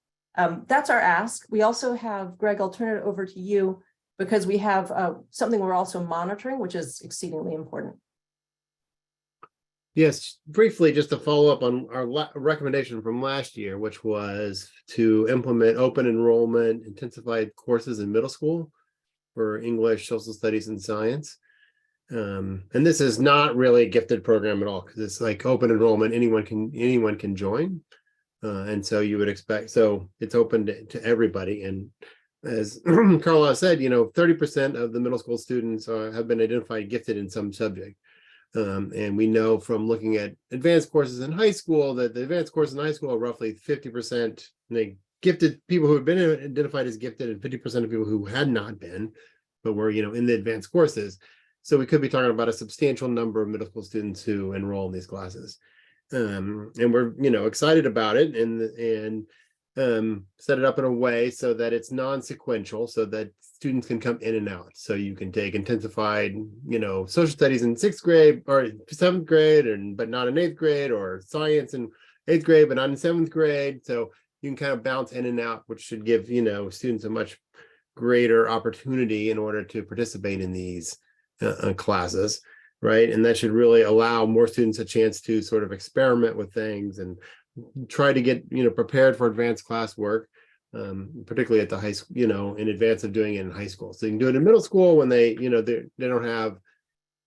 That's our ask. We also have, Greg, I'll turn it over to you because we have something we're also monitoring, which is exceedingly important. Yes, briefly, just to follow up on our recommendation from last year, which was to implement open enrollment intensified courses in middle school for English, social studies, and science. And this is not really a gifted program at all because it's like open enrollment, anyone can join. And so you would expect, so it's open to everybody. And as Carla said, 30% of the middle school students have been identified gifted in some subject. And we know from looking at advanced courses in high school that the advanced courses in high school are roughly 50% gifted people who have been identified as gifted and 50% of people who had not been, but were, in the advanced courses. So we could be talking about a substantial number of middle school students who enroll in these classes. And we're, excited about it and set it up in a way so that it's non-sequential so that students can come in and out. So you can take intensified, social studies in 6th grade or 7th grade, but not in 8th grade, or science in 8th grade, but not in 7th grade. So you can kind of bounce in and out, which should give, students a much greater opportunity in order to participate in these classes, right? And that should really allow more students a chance to sort of experiment with things and try to get, prepared for advanced classwork, particularly at the high school, in advance of doing it in high school. So you can do it in middle school when they don't have,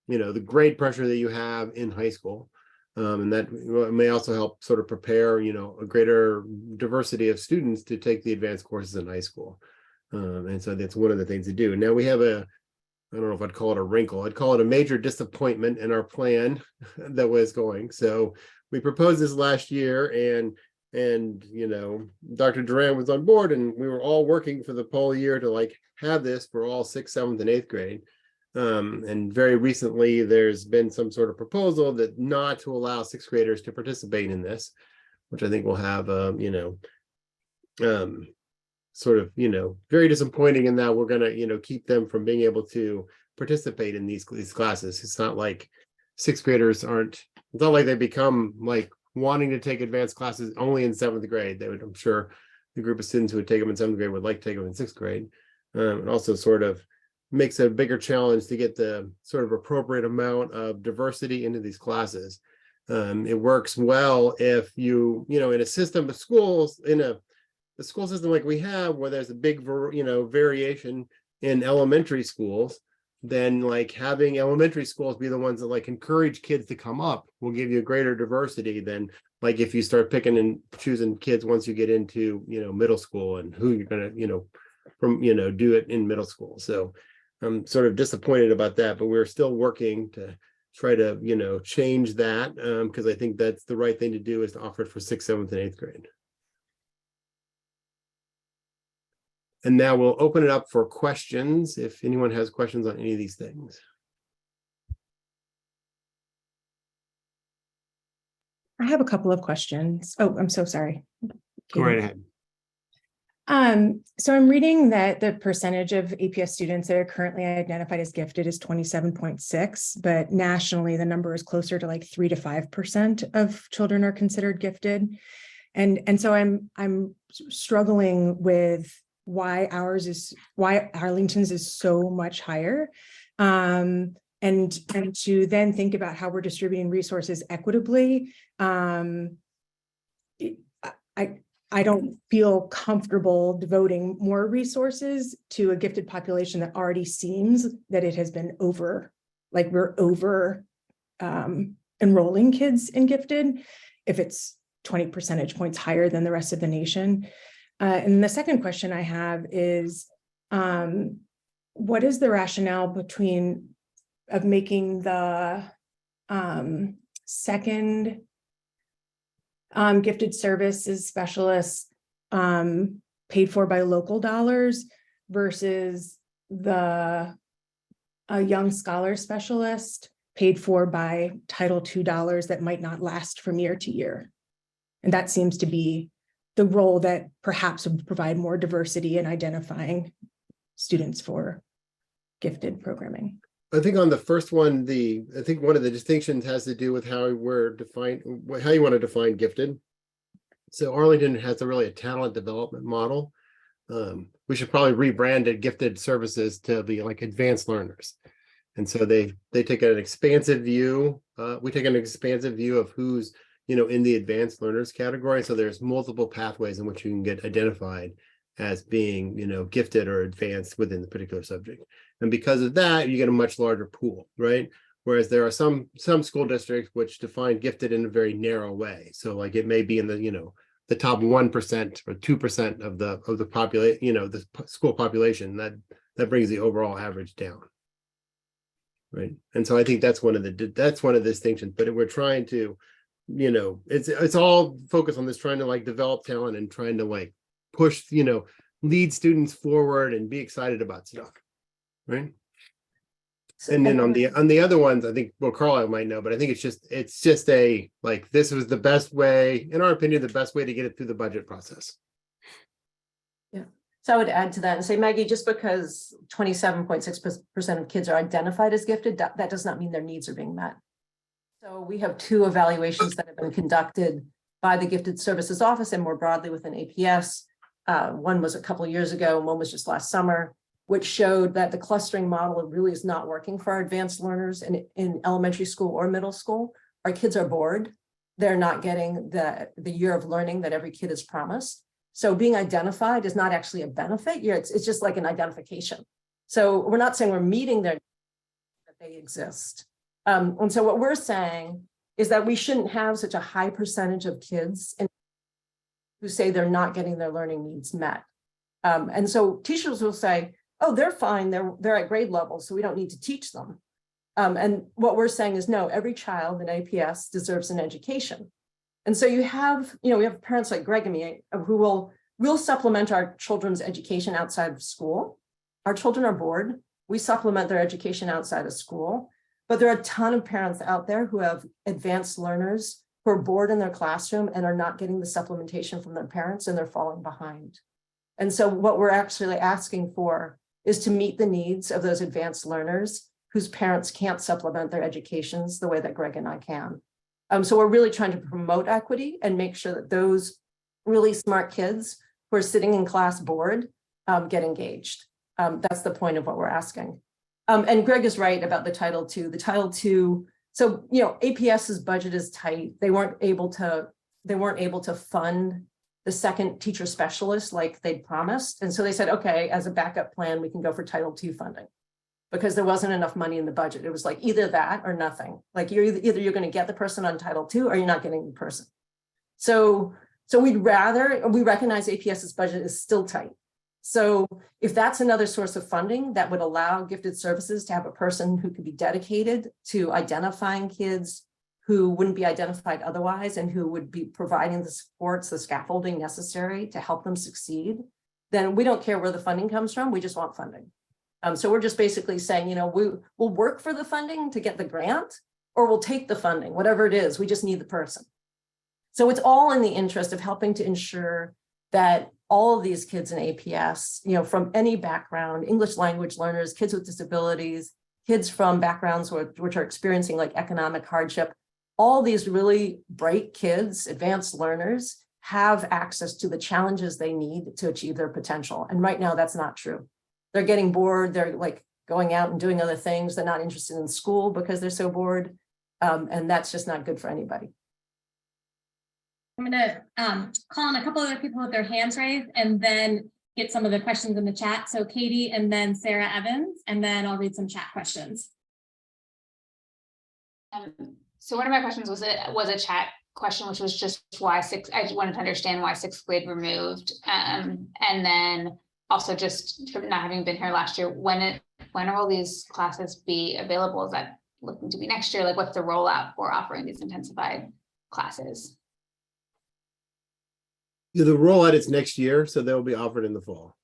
the grade pressure that you have in high school. And that may also help sort of prepare, a greater diversity of students to take the advanced courses in high school. And so that's one of the things to do. Now we have I don't know if I'd call it a wrinkle. I'd call it a major disappointment in our plan that was going. So we proposed this last year and Dr. Duran was on board and we were all working for the whole year to have this for all 6th, 7th, and 8th grade. And very recently there's been some sort of proposal that not to allow 6th graders to participate in this, which I think will have, sort of, very disappointing in that we're going to, keep them from being able to participate in these classes. It's not like 6th graders it's not like they become wanting to take advanced classes only in 7th grade. I'm sure the group of students who would take them in 7th grade would like to take them in 6th grade. It also sort of makes it a bigger challenge to get the sort of appropriate amount of diversity into these classes. It works well if in a system of schools, the school system like we have, where there's a big, variation in elementary schools, then having elementary schools be the ones that encourage kids to come up will give you a greater diversity than if you start picking and choosing kids once you get into, middle school and who you're going to, do it in middle school. So I'm sort of disappointed about that, but we're still working to try to, change that because I think that's the right thing to do is to offer it for 6th, 7th, and 8th grade. And now we'll open it up for questions if anyone has questions on any of these things. I have a couple of questions. Oh, I'm so sorry. Go right ahead. So I'm reading that the percentage of APS students that are currently identified as gifted is 27.6, but nationally the number is closer to 3 to 5% of children are considered gifted. And so I'm struggling with why Arlington's is so much higher. And and to then think about how we're distributing resources equitably. I don't feel comfortable devoting more resources to a gifted population that already seems that it has been we're over enrolling kids in gifted, if it's 20 percentage points higher than the rest of the nation. And the second question I have is, what is the rationale of making the second gifted services specialists paid for by local dollars versus the young scholar specialist paid for by Title II dollars that might not last from year to year? And that seems to be the role that perhaps would provide more diversity in identifying students for gifted programming. I think on the first one, I think one of the distinctions has to do with how you want to define gifted. So Arlington has a talent development model. We should probably rebrand it gifted services to be like advanced learners. And so they take an expansive view. We take an expansive view of who's, in the advanced learners category. So there's multiple pathways in which you can get identified as being, gifted or advanced within the particular subject. And because of that, you get a much larger pool, right? Whereas there are some school districts which define gifted in a very narrow way. So like it may be in the top 1% or 2% of the population, the school population, that brings the overall average down. Right. And so I think that's one of the distinctions, but we're trying to, it's all focused on this, trying to develop talent and trying to push, lead students forward and be excited about stuff. Right. And then on the other ones, I think, Carlisle might know, but I think it's just this was the best way, in our opinion, the best way to get it through the budget process. Yeah. So I would add to that and say, Maggie, just because 27.6% of kids are identified as gifted, that does not mean their needs are being met. So we have 2 evaluations that have been conducted by the Gifted Services Office and more broadly within APS. One was a couple of years ago, and one was just last summer, which showed that the clustering model really is not working for our advanced learners in elementary school or middle school. Our kids are bored. They're not getting the year of learning that every kid is promised. So being identified is not actually a benefit. It's just like an identification. So we're not saying we're meeting their needs, that they exist. And so what we're saying is that we shouldn't have such a high percentage of kids who say they're not getting their learning needs met. And so teachers will say, oh, they're fine, they're at grade level, so we don't need to teach them. And what we're saying is, no, every child in APS deserves an education. And so we have parents like Greg and me who will supplement our children's education outside of school. Our children are bored. We supplement their education outside of school. But there are a ton of parents out there who have advanced learners who are bored in their classroom and are not getting the supplementation from their parents, and they're falling behind. And so what we're actually asking for is to meet the needs of those advanced learners whose parents can't supplement their educations the way that Greg and I can. So we're really trying to promote equity and make sure that those really smart kids who are sitting in class bored get engaged. That's the point of what we're asking. And Greg is right about the Title II. The Title II, so APS's budget is tight. They weren't able to fund the second teacher specialist like they'd promised. And so they said, okay, as a backup plan, we can go for Title II funding, because there wasn't enough money in the budget. It was like either that or nothing. Like either you're going to get the person on Title II or you're not getting the person. So we recognize APS's budget is still tight. So if that's another source of funding that would allow Gifted Services to have a person who could be dedicated to identifying kids who wouldn't be identified otherwise and who would be providing the supports, the scaffolding necessary to help them succeed, then we don't care where the funding comes from. We just want funding. So we're just basically saying, we'll work for the funding to get the grant, or we'll take the funding, whatever it is. We just need the person. So it's all in the interest of helping to ensure that all of these kids in APS, from any background, English language learners, kids with disabilities, kids from backgrounds which are experiencing like economic hardship, all these really bright kids, advanced learners, have access to the challenges they need to achieve their potential. And right now that's not true. They're getting bored. They're like going out and doing other things. They're not interested in school because they're so bored. And that's just not good for anybody. I'm gonna call on a couple other people with their hands raised and then get some of the questions in the chat. So Katie and then Sarah Evans, and then I'll read some chat questions. So one of my questions was a chat question, which was just why I just wanted to understand why sixth grade removed. And then also just from not having been here last year, when will these classes be available? Is that looking to be next year? Like what's the rollout for offering these intensified classes? The rollout is next year, so they'll be offered in the fall.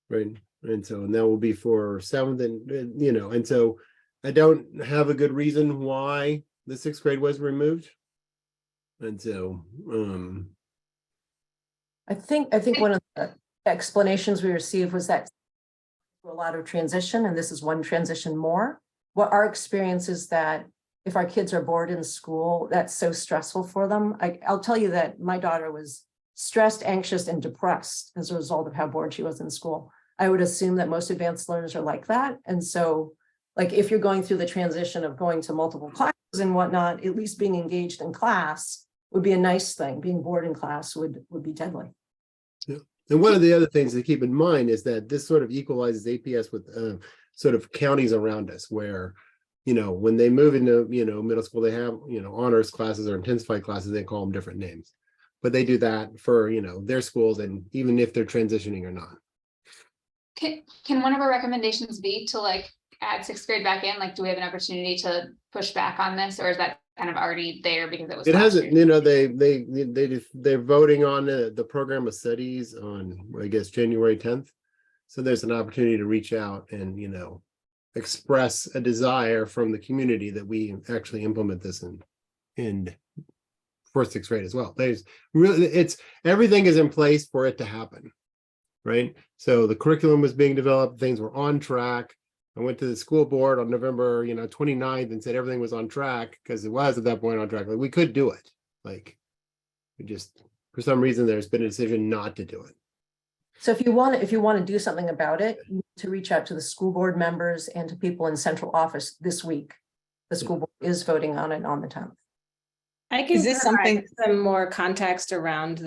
Right. And that will be for 7th and, you know, and so I don't have a good reason why the 6th grade was removed. And so, I think one of the explanations we received was that a lot of transition, and this is one transition more. What our experience is that if our kids are bored in school, that's so stressful for them. I'll tell you that my daughter was stressed, anxious, and depressed as a result of how bored she was in school. I would assume that most advanced learners are like that. And so, like, if you're going through the transition of going to multiple classes and whatnot, at least being engaged in class would be a nice thing. Being bored in class would be deadly. yeah. And one of the other things to keep in mind is that this sort of equalizes APS with sort of counties around us where, you know, when they move into, you know, middle school, they have, you know, honors classes or intensified classes, they call them different names. But they do that for, you know, their schools, and even if they're transitioning or not. Can one of our recommendations be to like add sixth grade back in? Like, do we have an opportunity to push back on this, or is that kind of already there because it was? It hasn't, you know, they're voting on the program of studies on, I guess, January 10th. So there's an opportunity to reach out and, you know, express a desire from the community that we actually implement this in for sixth grade as well. There's really, everything is in place for it to happen, right? So the curriculum was being developed, things were on track. I went to the school board on November, 29th and said everything was on track because it was at that point on track. Like we could do it. Like we just, for some reason, there's been a decision not to do it. So if you want to do something about it, you need to reach out to the school board members and to people in central office this week. The school board is voting on it on the 10th. I can provide some more context around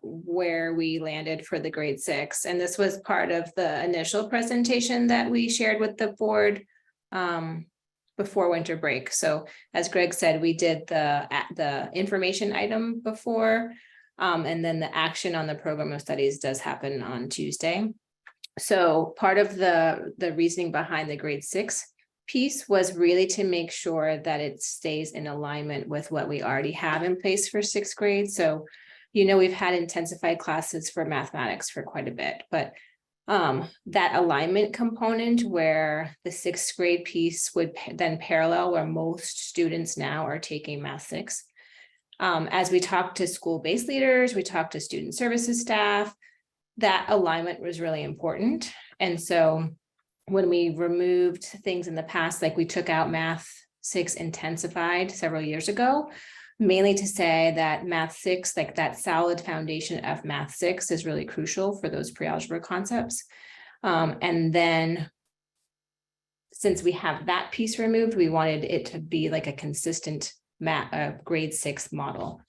where we landed for the grade 6. And this was part of the initial presentation that we shared with the board before winter break. So as Greg said, we did the information item before, and then the action on the program of studies does happen on Tuesday. So part of the reasoning behind the grade 6 piece was really to make sure that it stays in alignment with what we already have in place for sixth grade. So, we've had intensified classes for mathematics for quite a bit, but that alignment component where the sixth grade piece would then parallel where most students now are taking Math 6. As we talked to school-based leaders, we talked to student services staff, that alignment was really important. And so when we removed things in the past, like we took out Math 6 intensified several years ago, mainly to say that Math 6, like that solid foundation of Math 6 is really crucial for those pre-algebra concepts. And then since we have that piece removed, we wanted it to be like a consistent grade 6 model.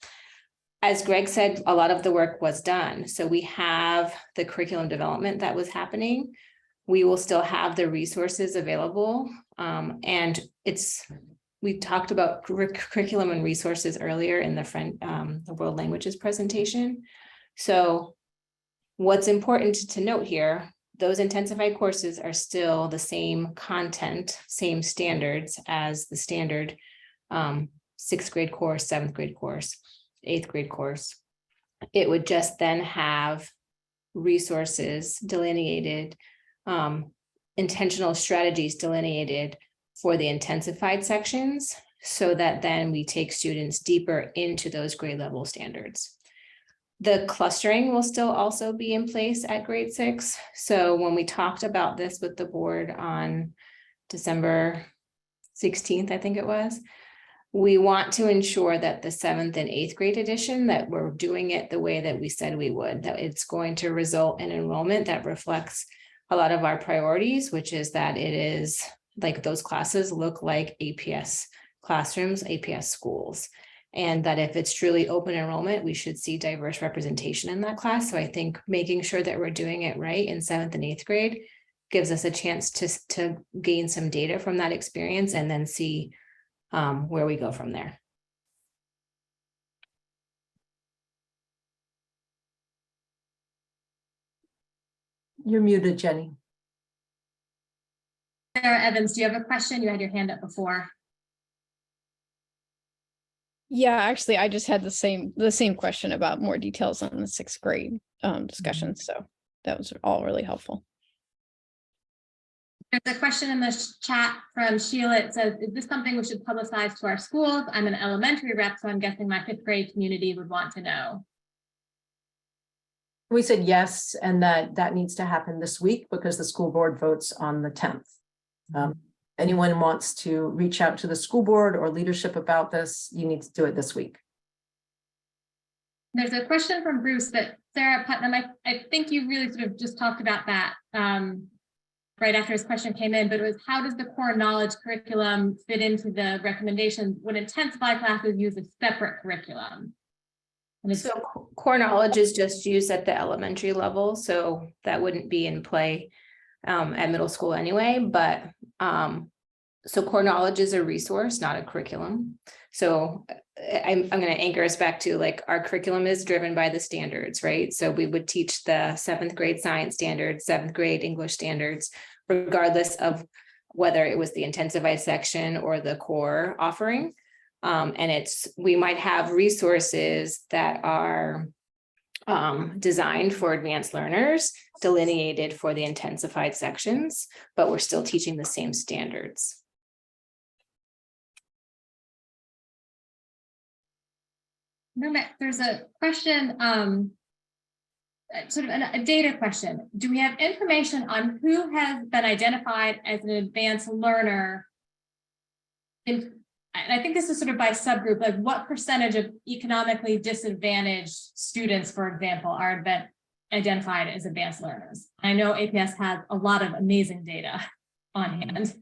As Greg said, a lot of the work was done. So we have the curriculum development that was happening. We will still have the resources available. And we talked about curriculum and resources earlier in the world languages presentation. So what's important to note here, those intensified courses are still the same content, same standards as the standard 6th grade course, 7th grade course, 8th grade course. It would just then have resources delineated, intentional strategies delineated for the intensified sections, so that then we take students deeper into those grade level standards. The clustering will still also be in place at grade 6. So when we talked about this with the board on December 16th, I think it was, we want to ensure that the 7th and 8th grade edition, that we're doing it the way that we said we would, that it's going to result in enrollment that reflects a lot of our priorities, which is that it is like those classes look like APS classrooms, APS schools. And that if it's truly open enrollment, we should see diverse representation in that class. So I think making sure that we're doing it right in 7th and 8th grade gives us a chance to gain some data from that experience and then see where we go from there. You're muted, Jenny. Sarah Evans, do you have a question? You had your hand up before. Yeah, actually, I just had the same question about more details on the 6th grade discussion. So that was all really helpful. There's a question in the chat from Sheila. It says, is this something we should publicize to our schools? I'm an elementary rep, so I'm guessing my 5th grade community would want to know. We said yes, and that needs to happen this week because the school board votes on the 10th. Anyone wants to reach out to the school board or leadership about this, you need to do it this week. There's a question from Bruce that Sarah Putnam, I think you really sort of just talked about that right after his question came in, but it was, how does the core knowledge curriculum fit into the recommendations when intensified classes use a separate curriculum? And so core knowledge is just used at the elementary level, so that wouldn't be in play at middle school anyway, but so core knowledge is a resource, not a curriculum. So I'm going to anchor us back to like our curriculum is driven by the standards, right? So we would teach the 7th grade science standards, 7th grade English standards, regardless of whether it was the intensified section or the core offering. And we might have resources that are designed for advanced learners, delineated for the intensified sections, but we're still teaching the same standards. There's a question, sort of a data question. Do we have information on who has been identified as an advanced learner? And I think this is sort of by subgroup, like what percentage of economically disadvantaged students, for example, are identified as advanced learners? I know APS has a lot of amazing data on hand.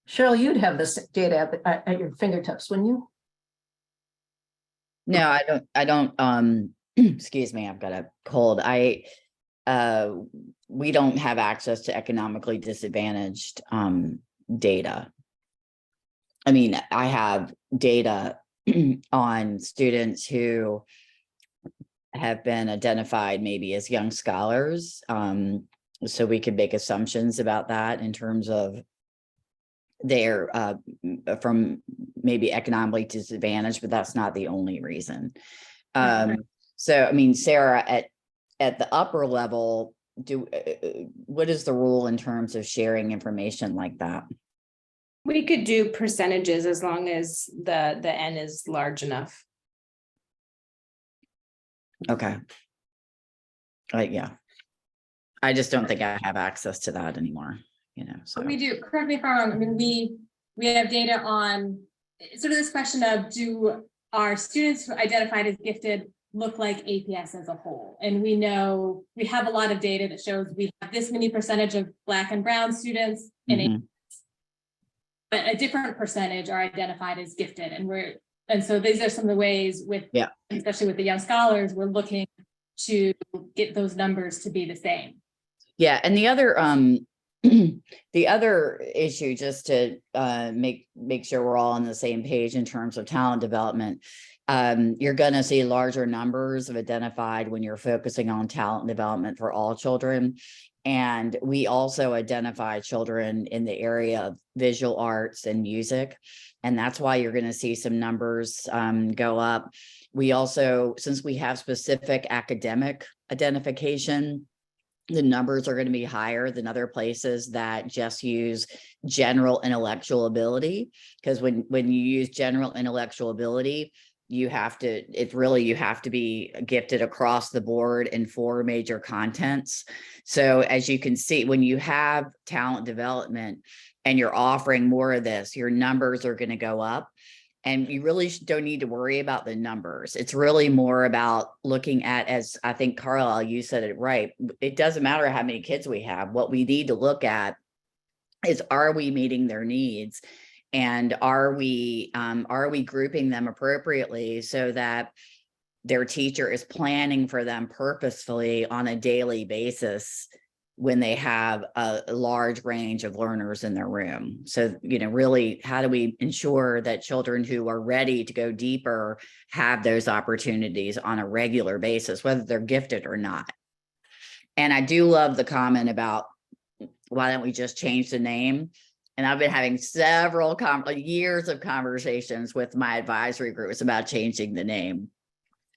Cheryl, you'd have this data at your fingertips, wouldn't you? No, I don't, excuse me, I've got a cold. We don't have access to economically disadvantaged data. I mean, I have data on students who have been identified maybe as young scholars. So we could make assumptions about that in terms of they're from maybe economically disadvantaged, but that's not the only reason. So, I mean, Sarah, at the upper level, what is the rule in terms of sharing information like that? We could do percentages as long as the N is large enough. Okay. Yeah. I just don't think I have access to that anymore, you know, so. We do, correct me if I'm wrong, I mean, we have data on sort of this question of, do our students who identified as gifted look like APS as a whole? And we know we have a lot of data that shows we have this many percentage of Black and Brown students in APS, but a different percentage are identified as gifted. And so these are some of the ways with, especially with the young scholars, we're looking to get those numbers to be the same. Yeah, and the other the other issue, just to make sure we're all on the same page in terms of talent development, you're going to see larger numbers of identified when you're focusing on talent development for all children. And we also identify children in the area of visual arts and music. And that's why you're going to see some numbers go up. We also, since we have specific academic identification, the numbers are going to be higher than other places that just use general intellectual ability. Because when you use general intellectual ability, you have to be gifted across the board in 4 major contents. So as you can see, when you have talent development and you're offering more of this, your numbers are going to go up. And you really don't need to worry about the numbers. It's really more about looking at, as I think Carlisle, you said it right. It doesn't matter how many kids we have. What we need to look at is, are we meeting their needs? And are we grouping them appropriately so that their teacher is planning for them purposefully on a daily basis when they have a large range of learners in their room? So, really, how do we ensure that children who are ready to go deeper have those opportunities on a regular basis, whether they're gifted or not? And I do love the comment about, why don't we just change the name? And I've been having several years of conversations with my advisory groups about changing the name.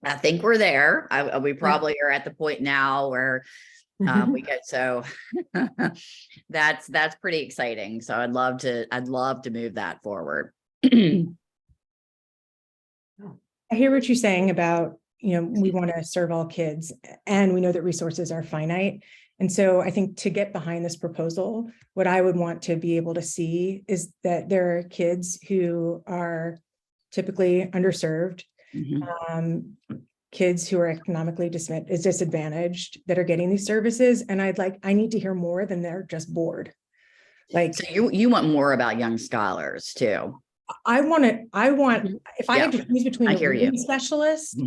I think we're there. We probably are at the point now where we get, so that's pretty exciting. So I'd love to move that forward. I hear what you're saying about, we want to serve all kids, and we know that resources are finite. And so I think to get behind this proposal, what I would want to be able to see is that there are kids who are typically underserved, kids who are economically disadvantaged that are getting these services. And I need to hear more than they're just bored. So you want more about young scholars too. I want, if I had to choose between a reading specialist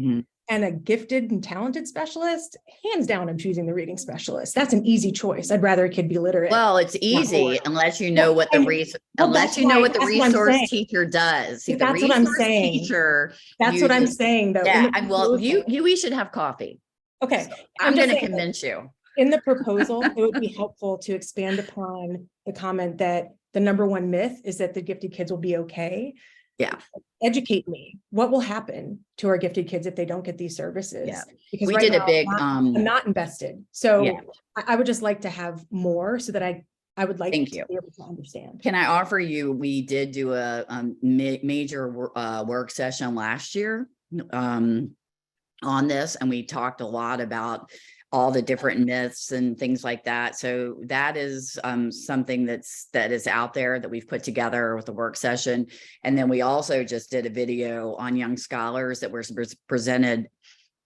and a gifted and talented specialist, hands down, I'm choosing the reading specialist. That's an easy choice. I'd rather a kid be literate. Well, it's easy unless you know what the resource teacher does. See, that's what I'm saying. Teacher. That's what I'm saying, though. Yeah, well, we should have coffee. Okay, so I'm going to convince you. In the proposal, it would be helpful to expand upon the comment that the number one myth is that the gifted kids will be okay. Yeah. Educate me. What will happen to our gifted kids if they don't get these services? Yeah. Because we did a big, I'm not invested. So I would just like to have more so that I would like to be able to understand. Can I offer you, we did do a major work session last year on this, and we talked a lot about all the different myths and things like that. So that is something that is out there that we've put together with the work session. And then we also just did a video on young scholars that was presented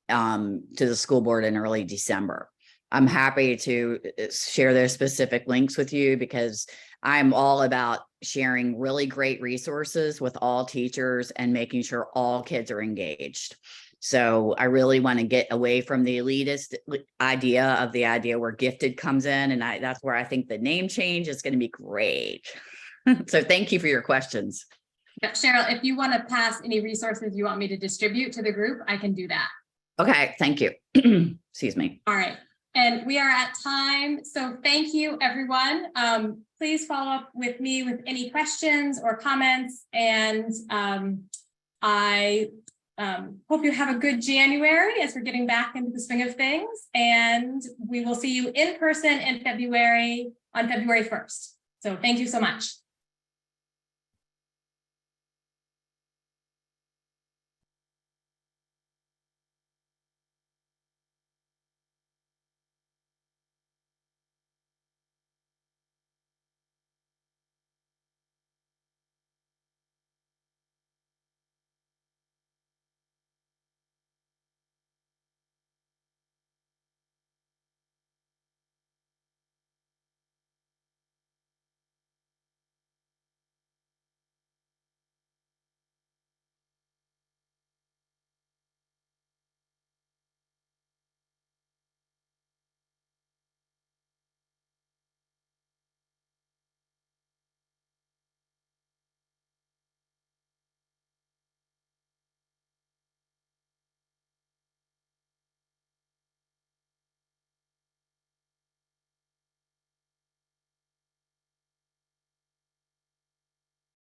to the school board in early December. I'm happy to share those specific links with you, because I'm all about sharing really great resources with all teachers and making sure all kids are engaged. So I really want to get away from the elitist idea where gifted comes in. And that's where I think the name change is going to be great. So thank you for your questions. Yep, Cheryl, if you want to pass any resources you want me to distribute to the group, I can do that. Okay, thank you. Excuse me. All right. And we are at time. So thank you, everyone. Please follow up with me with any questions or comments. And I hope you have a good January as we're getting back into the swing of things. And we will see you in person in February, on February 1st. So thank you so much.